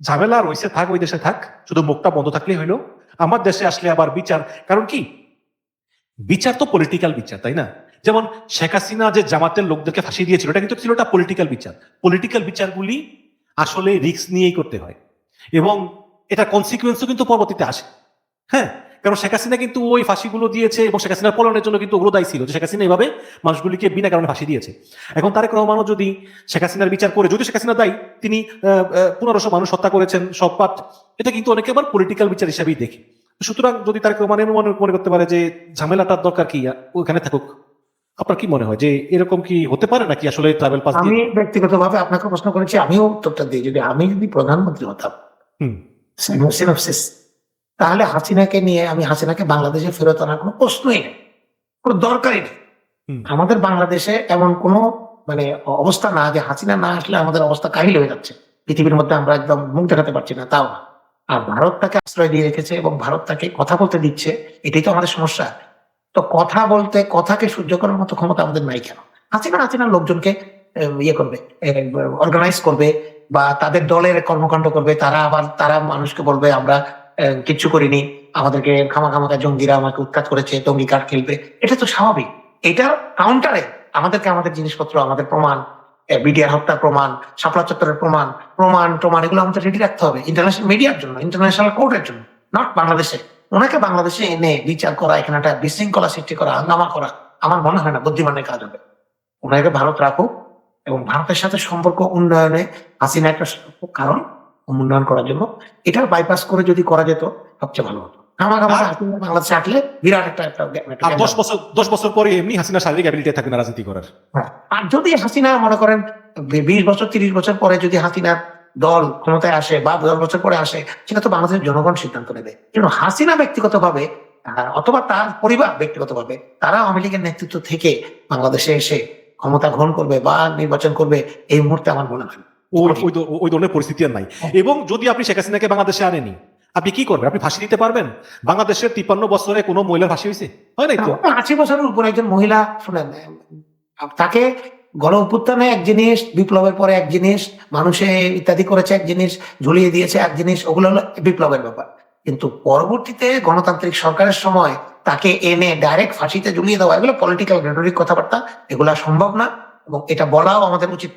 ঝামেলা রয়েছে, থাক ওই দেশে থাক, শুধু মুখটা বন্ধ থাকলেই হইলো, আমার দেশে আসলে আবার বিচার। কারণ কি, বিচার তো পলিটিক্যাল বিচার, তাই না? যেমন শেখ হাসিনা যে জামাতের লোকদেরকে ফাঁসি দিয়েছিল, এটা কিন্তু ছিল একটা পলিটিক্যাল বিচার। পলিটিক্যাল বিচারগুলি আসলে রিস্ক নিয়েই করতে হয়, এবং এটা কনসিকুয়েন্সও কিন্তু পরবর্তীতে আসে। হ্যাঁ, কারণ শেখ হাসিনা কিন্তু ওই ফাঁসিগুলো দিয়েছে, এবং শেখ হাসিনার পলায়নের জন্য কিন্তু ওগুলো দায়ী ছিল, যে শেখ হাসিনা এইভাবে মানুষগুলিকে বিনা কারণে ফাঁসি দিয়েছে। এখন তারেক রহমানও যদি শেখ হাসিনার বিচার করে, যদি শেখ হাসিনা দায়ী, তিনি 1500 মানুষ হত্যা করেছেন, সব পাঠ, এটা কিন্তু অনেকে আবার পলিটিক্যাল বিচার হিসাবেই দেখে। সুতরাং যদি তারেক রহমান মনে করতে পারে যে ঝামেলাটার দরকার কি, ওখানে থাকুক, আপনার কি মনে হয় যে এরকম কি হতে পারে নাকি আসলে ট্রাভেল পাস আমি ব্যক্তিগতভাবে আপনাকে প্রশ্ন করেছি, আমিও উত্তরটা দিই, আমি যদি প্রধানমন্ত্রী হতাম, হুম সিনপসিস, তাহলে হাসিনাকে নিয়ে আমি হাসিনাকে বাংলাদেশে ফেরত আনার কোনো প্রশ্নই নেই, কোনো দরকারই নেই। হুম আমাদের বাংলাদেশে এমন কোনো মানে অবস্থা না যে হাসিনা না আসলে আমাদের অবস্থা কাহিল হয়ে যাচ্ছে, পৃথিবীর মধ্যে আমরা একদম মুখ দেখাতে পারছি না, তাও না। আর ভারত তাকে আশ্রয় দিয়ে রেখেছে এবং ভারত তাকে কথা বলতে দিচ্ছে, এটাই তো আমাদের সমস্যা। তো কথা বলতে, কথাকে সহ্য করার মতো ক্ষমতা আমাদের নাই কেন? হাসিনার লোকজনকে ইয়ে করবে, অর্গানাইজ করবে, বা তাদের দলের কর্মকাণ্ড করবে, তারা মানুষকে বলবে আমরা কিচ্ছু করিনি, আমাদেরকে খামাখা জঙ্গিরা আমাকে উৎখাত করেছে, জঙ্গি কার্ড খেলবে। এটা তো স্বাভাবিক। এটার কাউন্টারে আমাদেরকে আমাদের জিনিসপত্র, আমাদের প্রমাণ, বিডিআর হত্যার প্রমাণ, শাপলা চত্বরের প্রমাণ এগুলো আমাদের রেডি রাখতে হবে ইন্টারন্যাশনাল মিডিয়ার জন্য, ইন্টারন্যাশনাল কোর্টের জন্য, নট বাংলাদেশে। ওনাকে বাংলাদেশে এনে বিচার করা, এখানে একটা বিশৃঙ্খলা সৃষ্টি করা, হাঙ্গামা করা, আমার মনে হয় না বুদ্ধিমানের কাজ হবে। ওনাকে ভারত রাখুক, এবং ভারতের সাথে সম্পর্ক উন্নয়নে হাসিনা একটা কারণ উন্নয়ন করার জন্য, এটা বাইপাস করে যদি করা যেত সবচেয়ে ভালো হতো। হাসিনা বাংলাদেশে আসলে বিরাট আর 10 বছর পরে এমনি হাসিনা শারীরিক অ্যাবিলিটি থাকবে না রাজনীতি করার। হ্যাঁ, আর যদি হাসিনা মনে করেন 20 বছর 30 বছর পরে যদি হাসিনার দল ক্ষমতায় আসে বা 10 বছর পরে আসে, সেটা তো বাংলাদেশের জনগণ সিদ্ধান্ত নেবে। কিন্তু হাসিনা ব্যক্তিগতভাবে অথবা তার পরিবার ব্যক্তিগতভাবে তারা আওয়ামী লীগের নেতৃত্ব থেকে বাংলাদেশে এসে ক্ষমতা গ্রহণ করবে বা নির্বাচন করবে, এই মুহূর্তে আমার মনে হয় না। ওই ধরনের পরিস্থিতি আর নাই। এবং যদি আপনি শেখ হাসিনাকে বাংলাদেশে আনেনি, আপনি কি করবেন? আপনি ফাঁসি দিতে পারবেন? বাংলাদেশের 53 বছরে কোনো মহিলার ফাঁসি হয়েছে? হয় নাই তো। 80 বছরের উপর একজন মহিলা, শুনেন, তাকে গণ অভ্যুত্থানে এক জিনিস, বিপ্লবের পরে এক জিনিস, মানুষে ইত্যাদি করেছে এক জিনিস, ঝুলিয়ে দিয়েছে এক জিনিস, ওগুলো হলো বিপ্লবের ব্যাপার। কিন্তু পরবর্তীতে গণতান্ত্রিক সরকারের সময় তাকে এনে ডাইরেক্ট ফাঁসিতে ঝুলিয়ে দেওয়া, এগুলো পলিটিক্যাল রেটরিক কথাবার্তা, এগুলো সম্ভব না, এবং এটা বলাও আমাদের উচিত।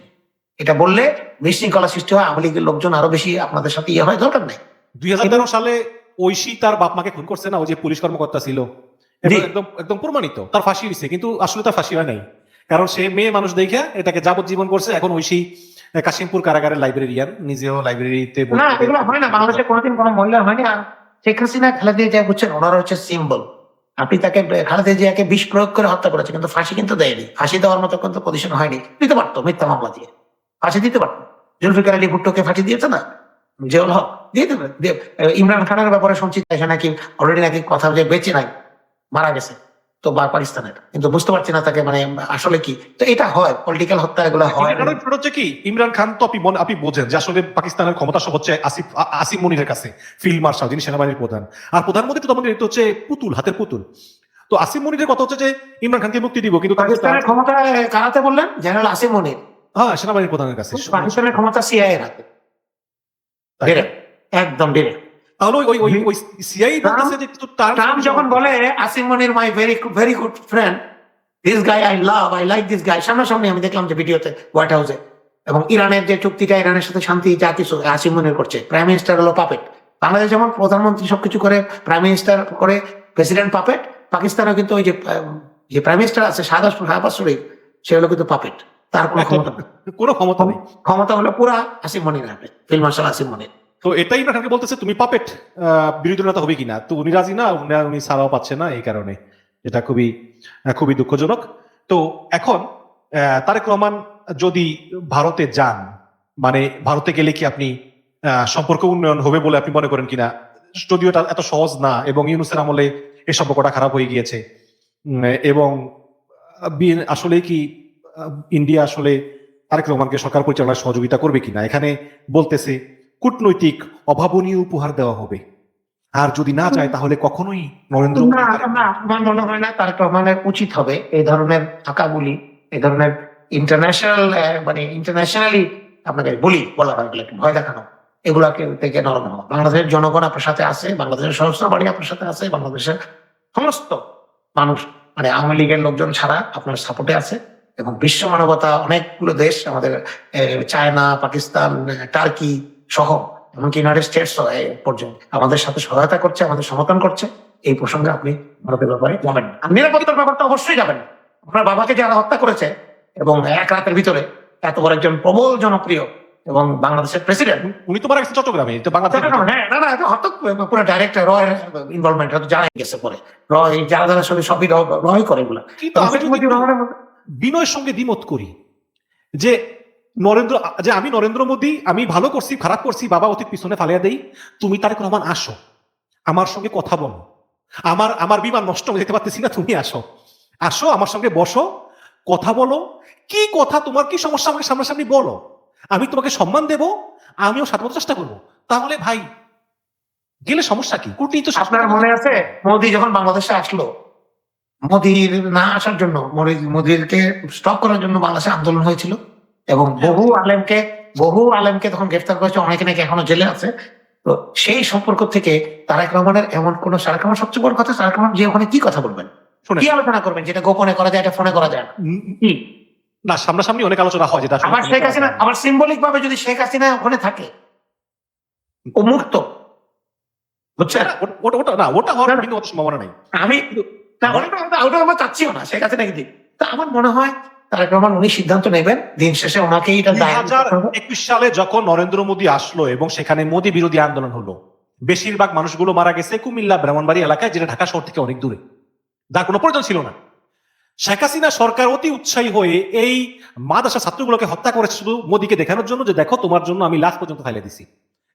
এটা বললে বিশৃঙ্খলা সৃষ্টি হয়, আওয়ামী লীগের লোকজন আরো বেশি আপনাদের সাথে ইয়ে হয়, দরকার নেই। 2013 সালে ঐশী তার বাপ মাকে খুন করছে না, ওই যে পুলিশ কর্মকর্তা ছিল, একদম একদম প্রমাণিত, তার ফাঁসি হয়েছে। কিন্তু আসলে তার ফাঁসি হয় নাই, কারণ সে মেয়ে মানুষ দেখে এটাকে যাবজ্জীবন করছে। এখন ঐশী কাশিমপুর কারাগারের লাইব্রেরিয়ান, নিজেও লাইব্রেরিতে। না, এগুলো হয় না বাংলাদেশে, কোনোদিন কোনো মহিলা হয়নি। আর শেখ হাসিনা, খালেদা জিয়া বুঝছেন, ওনারা হচ্ছে সিম্বল। আপনি তাকে, খালেদা জিয়াকে বিষ প্রয়োগ করে হত্যা করেছে, কিন্তু ফাঁসি কিন্তু দেয়নি। ফাঁসি দেওয়ার মতো কিন্তু পজিশন হয়নি, দিতে পারতো মিথ্যা মামলা দিয়ে, ফাঁসি দিতে পারতো। জুলফিকার আলী ভুট্টোকে ফাঁসি দিয়েছে না, জিয়াউল হক দিয়ে দেবে। ইমরান খানের ব্যাপারে শুনছি এখানে নাকি অলরেডি নাকি কথা যে বেঁচে নাই, মারা গেছে তো পাকিস্তানের, কিন্তু বুঝতে পারছি না তাকে, মানে আসলে কি। তো এটা হয়, পলিটিক্যাল হত্যা, এগুলো হয়। হচ্ছে কি, ইমরান খান তো আপনি বোঝেন যে আসলে পাকিস্তানের ক্ষমতা সব হচ্ছে আসিফ মনিরের কাছে, ফিল্ড মার্শাল, যিনি সেনাবাহিনীর প্রধান। আর প্রধানমন্ত্রী তো তখন হচ্ছে পুতুল, হাতের পুতুল। তো আসিফ মনিরের কথা হচ্ছে যে ইমরান খানকে মুক্তি দিব, কিন্তু পাকিস্তানের ক্ষমতা কারাতে বললেন জেনারেল আসিফ মনির, হ্যাঁ সেনাবাহিনীর প্রধানের কাছে। পাকিস্তানের ক্ষমতা সিআইএ এর হাতে, একদম ডিরেক্ট। তাহলে ওই সিআই বলতেছে যে ট্রাম্প যখন বলে Asif Munir my very good friend, this guy I like this guy, সামনাসামনি আমি দেখলাম যে ভিডিওতে হোয়াইট হাউসে। এবং ইরানের যে চুক্তিটা, ইরানের সাথে শান্তি যা কিছু আসিফ মনির করছে। প্রাইম মিনিস্টার হলো পাপেট। বাংলাদেশ যেমন প্রধানমন্ত্রী সবকিছু করে, প্রাইম মিনিস্টার করে, প্রেসিডেন্ট পাপেট। পাকিস্তানেও কিন্তু ওই যে প্রাইম মিনিস্টার আছে শাহবাজ শরীফ, সে হলো কিন্তু পাপেট। তার কোনো ক্ষমতা নেই। ক্ষমতা হলো পুরা আসিফ মনির হাতে, ফিল্ড মার্শাল আসিফ মনির। তো এটাই ইমরান খানকে বলতেছে তুমি পাপেট, বিরোধী নেতা হবে কিনা। তো উনি রাজি না, উনি ছাড়াও পাচ্ছে না, এই কারণে এটা খুবই দুঃখজনক। তো এখন তারেক রহমান যদি ভারতে যান, মানে ভারতে গেলে কি আপনি সম্পর্ক উন্নয়ন হবে বলে আপনি মনে করেন কিনা? যদিও এটা এত সহজ না, এবং ইউনূসের আমলে এই সম্পর্কটা খারাপ হয়ে গিয়েছে। এবং আসলে কি ইন্ডিয়া আসলে তারেক রহমানকে সরকার পরিচালনায় সহযোগিতা করবে কিনা? এখানে বলতেছে কূটনৈতিক অভাবনীয় উপহার দেওয়া হবে। আর যদি না যায় তাহলে কখনোই নরেন্দ্র না না, আমার মনে হয় না তারেক রহমানের উচিত হবে এই ধরনের আঁকাগুলি, এই ধরনের ইন্টারন্যাশনাল মানে ইন্টারন্যাশনালি আপনাকে বলা হয় এগুলোকে ভয় দেখানো, এগুলাকে থেকে নরম হওয়া। বাংলাদেশের জনগণ আপনার সাথে আছে, বাংলাদেশের সশস্ত্র বাহিনী আপনার সাথে আছে, বাংলাদেশের সমস্ত মানুষ মানে আওয়ামী লীগের লোকজন ছাড়া আপনার সাপোর্টে আছে, এবং বিশ্ব মানবতা অনেকগুলো দেশ আমাদের চায়না, পাকিস্তান, টার্কি সহ এমনকি ইউনাইটেড স্টেটস পর্যন্ত আমাদের সাথে সহায়তা করছে, আমাদের সমর্থন করছে। এই প্রসঙ্গে আপনি ভারতের ব্যাপারে যাবেন না। আর নিরাপত্তার ব্যাপারটা অবশ্যই যাবেন। আপনার বাবাকে যারা হত্যা করেছে এবং এক রাতের ভিতরে এত বড় একজন প্রবল জনপ্রিয় এবং বাংলাদেশের প্রেসিডেন্ট, উনি তো মারা গেছে চট্টগ্রামে, তো বাংলাদেশ হ্যাঁ না না এটা হত্যা পুরো ডাইরেক্ট রয়ের ইনভলভমেন্ট জানাই গেছে পরে, রয় যারা যারা সবই রয় করে এগুলা। কিন্তু আমি যদি বিনয়ের সঙ্গে দ্বিমত করি যে আমি নরেন্দ্র মোদী, আমি ভালো করছি খারাপ করছি বাবা অতীত পিছনে ফালিয়া দেই, তুমি তারেক রহমান আসো আমার সঙ্গে কথা বলো, আমার বিমান নষ্ট হয়ে যেতে পারতেছি না, তুমি আসো আসো আমার সঙ্গে বসো, কথা বলো, কি কথা তোমার কি সমস্যা আমাকে সামনাসামনি বলো, আমি তোমাকে সম্মান দেব, আমিও সাথে চেষ্টা করবো। তাহলে ভাই গেলে সমস্যা কি? কূটনীতি তো আপনার মনে আছে মোদী যখন বাংলাদেশে আসলো, মোদীর না আসার জন্য মোদীরকে স্টপ করার জন্য বাংলাদেশে আন্দোলন হয়েছিল এবং বহু আলেমকে তখন গ্রেফতার করেছে, অনেকে নাকি এখনো জেলে আছে। তো সেই সম্পর্ক থেকে তারেক রহমানের এমন কোন, তারেক রহমান সবচেয়ে বড় কথা, তারেক রহমান যে ওখানে কি কথা বলবেন, কি আলোচনা করবেন যেটা গোপনে করা যায়, এটা ফোনে করা যায় কি না, সামনাসামনি অনেক আলোচনা হয় যেটা আবার শেখ হাসিনা, আবার সিম্বলিক ভাবে যদি শেখ হাসিনা ওখানে থাকে ও মুক্ত, বুঝছেন? ওটা হওয়ার কিন্তু সম্ভাবনা নাই। আমি ওটা আমরা চাচ্ছিও না শেখ হাসিনা কি। তা আমার মনে হয় তারেক রহমান উনি সিদ্ধান্ত নেবেন, দিন শেষে ওনাকেই এটা 2021 সালে যখন নরেন্দ্র মোদী আসলো এবং সেখানে মোদী বিরোধী আন্দোলন হলো, বেশিরভাগ মানুষগুলো মারা গেছে কুমিল্লা ব্রাহ্মণবাড়ি এলাকায়, যেটা ঢাকা শহর থেকে অনেক দূরে, যার কোনো প্রয়োজন ছিল না। শেখ হাসিনা সরকার অতি উৎসাহী হয়ে এই মাদ্রাসা ছাত্রগুলোকে হত্যা করেছে শুধু মোদীকে দেখানোর জন্য যে দেখো তোমার জন্য আমি লাশ পর্যন্ত ফেলে দিছি।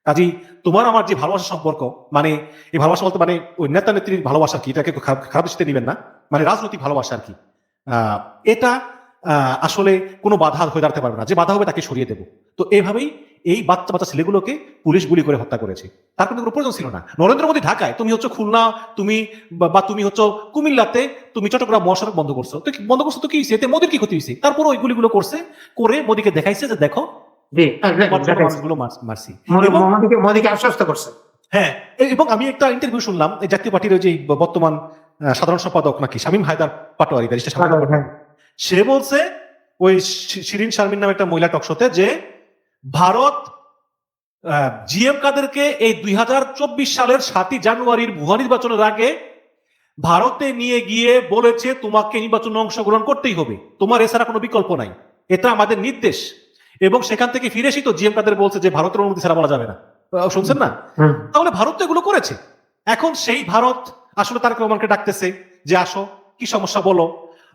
কাজী তোমার আমার যে ভালোবাসার সম্পর্ক, মানে এই ভালোবাসা বলতে মানে ওই নেতা নেত্রীর ভালোবাসা কি, এটাকে খারাপ দৃষ্টিতে নিবেন না, মানে রাজনৈতিক ভালোবাসা আর কি, এটা আসলে কোনো বাধা হয়ে দাঁড়াতে পারবে না, যে বাধা হবে তাকে সরিয়ে দেবো। তো এইভাবেই এই বাচ্চা বাচ্চা ছেলেগুলোকে পুলিশ গুলি করে হত্যা করেছে, তার কোনো প্রয়োজন ছিল না। নরেন্দ্র মোদী ঢাকায়, তুমি হচ্ছে খুলনা, তুমি বা তুমি হচ্ছে কুমিল্লাতে, তুমি চট্টগ্রাম মহাসড়ক বন্ধ করছো, তো বন্ধ করছো তো কি হয়েছে, এতে মোদীর কি ক্ষতি হয়েছে? তারপর ওই গুলিগুলো করছে, করে মোদীকে দেখাইছে যে দেখো মারছি, মোদীকে আশ্বস্ত করছে। হ্যাঁ, এবং আমি একটা ইন্টারভিউ শুনলাম এই জাতীয় পার্টির যে বর্তমান সাধারণ সম্পাদক নাকি শামীম হায়দার পাটোয়ারি, সে বলছে ওই শিরিন শারমিন নামে একটা মহিলা টকশোতে যে ভারত জিএম কাদেরকে এই 2024 সালের 7ই জানুয়ারির ভুয়া নির্বাচনের আগে ভারতে নিয়ে গিয়ে বলেছে তোমাকে নির্বাচনে অংশগ্রহণ করতেই হবে, তোমার এছাড়া কোনো বিকল্প নাই, এটা আমাদের নির্দেশ। এবং সেখান থেকে ফিরে এসে তো জিএম কাদের বলছে যে ভারতের অনুমতি ছাড়া বলা যাবে না, শুনছেন না? তাহলে ভারত তো এগুলো করেছে, এখন সেই ভারত আসলে তারেক রহমানকে ডাকতেছে যে আসো, কি সমস্যা বলো।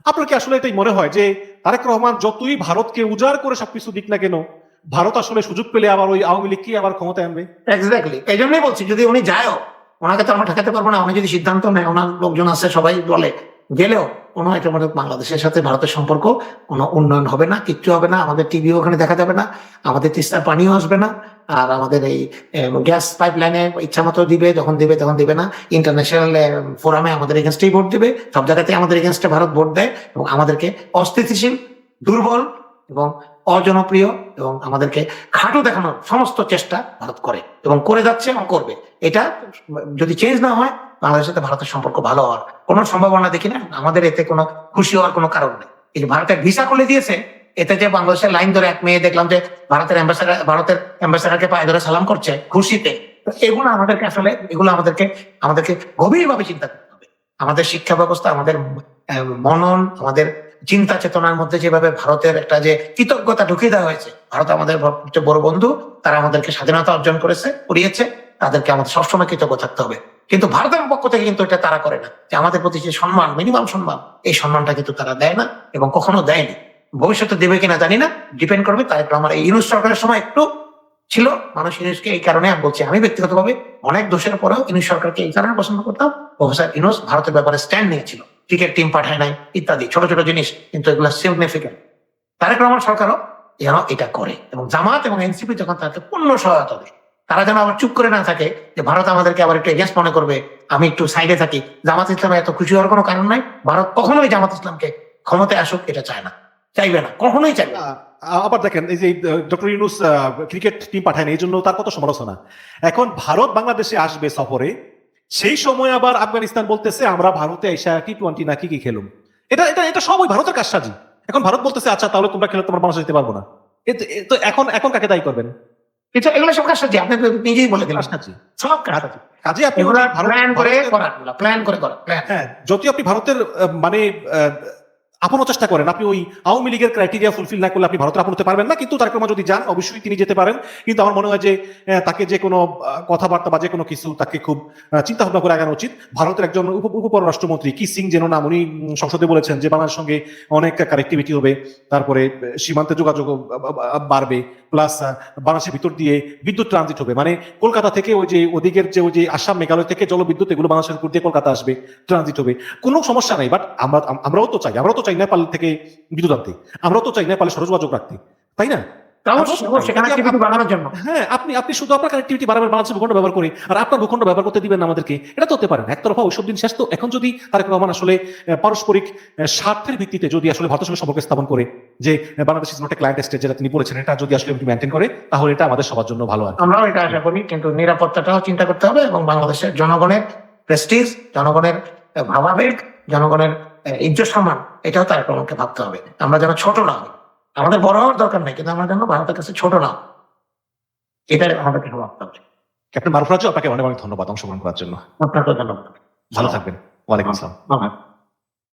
আপনার কি আসলে এটাই মনে হয় যে তারেক রহমান যতই ভারতকে উজাড় করে সবকিছু দিক না কেন, ভারত আসলে সুযোগ পেলে আবার ওই আওয়ামী লীগকে আবার ক্ষমতায় আনবে? এক্স্যাক্টলি, এই জন্যই বলছি যদি উনি যায়ও, ওনাকে তো আমরা ঠেকাতে পারবো না। উনি যদি সিদ্ধান্ত নেয়, ওনার লোকজন আছে সবাই বলে, গেলেও কোনো একটা মানে বাংলাদেশের সাথে ভারতের সম্পর্ক কোনো উন্নয়ন হবে না, কিচ্ছু হবে না। আমাদের টিভিও ওখানে দেখা যাবে না, আমাদের তিস্তার পানিও আসবে না, আর আমাদের এই গ্যাস পাইপ লাইনে ইচ্ছা মতো দিবে, যখন দিবে তখন দিবে না। ইন্টারন্যাশনাল ফোরামে আমাদের এগেনস্টেই ভোট দিবে, সব জায়গাতে আমাদের এগেনস্টে ভারত ভোট দেয় এবং আমাদেরকে অস্থিতিশীল, দুর্বল এবং অজনপ্রিয় এবং আমাদেরকে খাটো দেখানোর সমস্ত চেষ্টা ভারত করে এবং করে যাচ্ছে এবং করবে। এটা যদি চেঞ্জ না হয়, বাংলাদেশের সাথে ভারতের সম্পর্ক ভালো হওয়ার কোনো সম্ভাবনা দেখি না। আমাদের এতে কোনো খুশি হওয়ার কোনো কারণ নেই। এই যে ভারতের ভিসা খুলে দিয়েছে, এতে যে বাংলাদেশের লাইন ধরে এক মেয়ে দেখলাম যে ভারতের অ্যাম্বাসাডারকে পায়ে ধরে সালাম করছে খুশিতে, এগুলো আমাদেরকে গভীরভাবে চিন্তা করতে হবে। আমাদের শিক্ষা ব্যবস্থা, আমাদের মনন, আমাদের চিন্তা চেতনার মধ্যে যেভাবে ভারতের একটা যে কৃতজ্ঞতা ঢুকিয়ে দেওয়া হয়েছে, ভারত আমাদের সবচেয়ে বড় বন্ধু, তারা আমাদেরকে স্বাধীনতা অর্জন করিয়েছে, তাদেরকে আমাদের সবসময় কৃতজ্ঞ থাকতে হবে। কিন্তু ভারতের পক্ষ থেকে কিন্তু এটা তারা করে না, যে আমাদের প্রতি যে সম্মান, মিনিমাম সম্মান, এই সম্মানটা কিন্তু তারা দেয় না এবং কখনো দেয়নি। ভবিষ্যতে দেবে কিনা জানি না, ডিপেন্ড করবে। তাই আমার এই ইউনূস সরকারের সময় একটু ছিল, মানুষ ইউনূসকে এই কারণে, আমি বলছি আমি ব্যক্তিগতভাবে অনেক দোষের পরেও ইউনূস সরকারকে এই কারণে পছন্দ করতাম, প্রফেসর ইউনূস ভারতের ব্যাপারে স্ট্যান্ড নিয়েছিল, ক্রিকেট টিম পাঠায় নাই ইত্যাদি ছোট ছোট জিনিস, কিন্তু এগুলো সিগনিফিকেন্ট। তারেক রহমান সরকারও যেন এটা করে এবং জামাত এবং এনসিপি যখন তাকে পূর্ণ সহায়তা দেয়, তারা যেন আবার চুপ করে না থাকে যে ভারত আমাদেরকে আবার একটু এগেন্স্ট মনে করবে, আমি একটু সাইডে থাকি। জামাত ইসলামে এত খুশি হওয়ার কোনো কারণ নাই। ভারত কখনোই জামাত ইসলামকে ক্ষমতায় আসুক এটা চায় না, চাইবে না, কখনোই চাইবে না। আবার দেখেন এই যে ডক্টর ইউনূস ক্রিকেট টিম পাঠায় না, এই জন্য তার কত সমালোচনা। এখন ভারত বাংলাদেশে আসবে সফরে, সেই সময় আবার আফগানিস্তান বলতেছে আমরা ভারতে এসে T20 নাকি কি খেলুম। এটা এটা এটা সবই ভারতের কারসাজি। এখন ভারত বলতেছে আচ্ছা তাহলে তোমরা খেলে তোমার বাংলাদেশ যেতে পারবো না। তো এখন এখন কাকে দায়ী করবেন? এগুলো সব কাজ আপনি তো নিজেই বলে দিলেন, কারসাজি। সব কাজ কাজে আপনি এগুলো ভারত- প্ল্যান করে ভারতের- করা, প্ল্যান করে করা, প্ল্যান। হ্যাঁ, যদি আপনি ভারতের মানে আপনও চেষ্টা করেন, আপনি ওই আওয়ামী লীগের ক্রাইটেরিয়া ফুলফিল না করলে আপনি ভারতের আপন হতে পারবেন না। কিন্তু তারেক রহমান যদি যান অবশ্যই তিনি যেতে পারেন। কিন্তু আমার মনে হয় যে তাকে যে কোনো কথাবার্তা বা যে কোনো কিছু তাকে খুব চিন্তা ভাবনা করে আগানো উচিত। ভারতের একজন উপপররাষ্ট্রমন্ত্রী কি সিং যেন নাম, উনি সংসদে বলেছেন যে বাংলাদেশের সঙ্গে অনেক কানেক্টিভিটি হবে, তারপরে সীমান্তে যোগাযোগ বাড়বে, প্লাস বাংলাদেশের ভিতর দিয়ে বিদ্যুৎ ট্রানজিট হবে। মানে কলকাতা থেকে ওই যে ওদিকের যে ওই যে আসাম মেঘালয় থেকে জলবিদ্যুৎ এগুলো বাংলাদেশের উপর দিয়ে কলকাতা আসবে, ট্রানজিট হবে, কোনো সমস্যা নাই। বাট আমরাও তো চাই নেপাল থেকে বিদ্যুৎ আনতে, আমরাও তো চাই নেপালে সরযোগাযোগ রাখতে, তাই না? সেখানে activity বাড়ানোর জন্য। হ্যাঁ, আপনি শুধু আপনার কানেক্টিভিটি বাড়াবেন বাংলাদেশের ভূখণ্ড ব্যবহার করে, আর আপনার ভূখণ্ড ব্যবহার করতে দিবেন না আমাদেরকে, এটা তো হতে পারে না। একতরফা ওইসব দিন শেষ। তো এখন যদি তারেক রহমান আসলে পারস্পরিক স্বার্থের ভিত্তিতে যদি আসলে ভারতের সঙ্গে সম্পর্ক স্থাপন করে, যে Bangladesh is not a client state যেটা তিনি বলেছেন, এটা যদি আসলে মেনটেন করে, তাহলে এটা আমাদের সবার জন্য ভালো হয়। আমরাও এটা আশা করি, কিন্তু নিরাপত্তাটাও চিন্তা করতে হবে এবং বাংলাদেশের জনগণের প্রেস্টিজ, জনগণের ভাবাবেগ, জনগণের ইজ্জত সম্মান, এটাও তার আমাকে ভাবতে হবে। আমরা যেন ছোট না হই। আমাদের বড় হওয়ার দরকার নেই, কিন্তু আমরা যেন ভারতের কাছে ছোট না হই, এটা আমাদেরকে ভাবতে হবে। ক্যাপ্টেন মারুফ রাজু, আপনাকে অনেক অনেক ধন্যবাদ অংশগ্রহণ করার জন্য। আপনাকেও ধন্যবাদ। ভালো থাকবেন। ওয়ালাইকুম আসসালাম। ধন্যবাদ।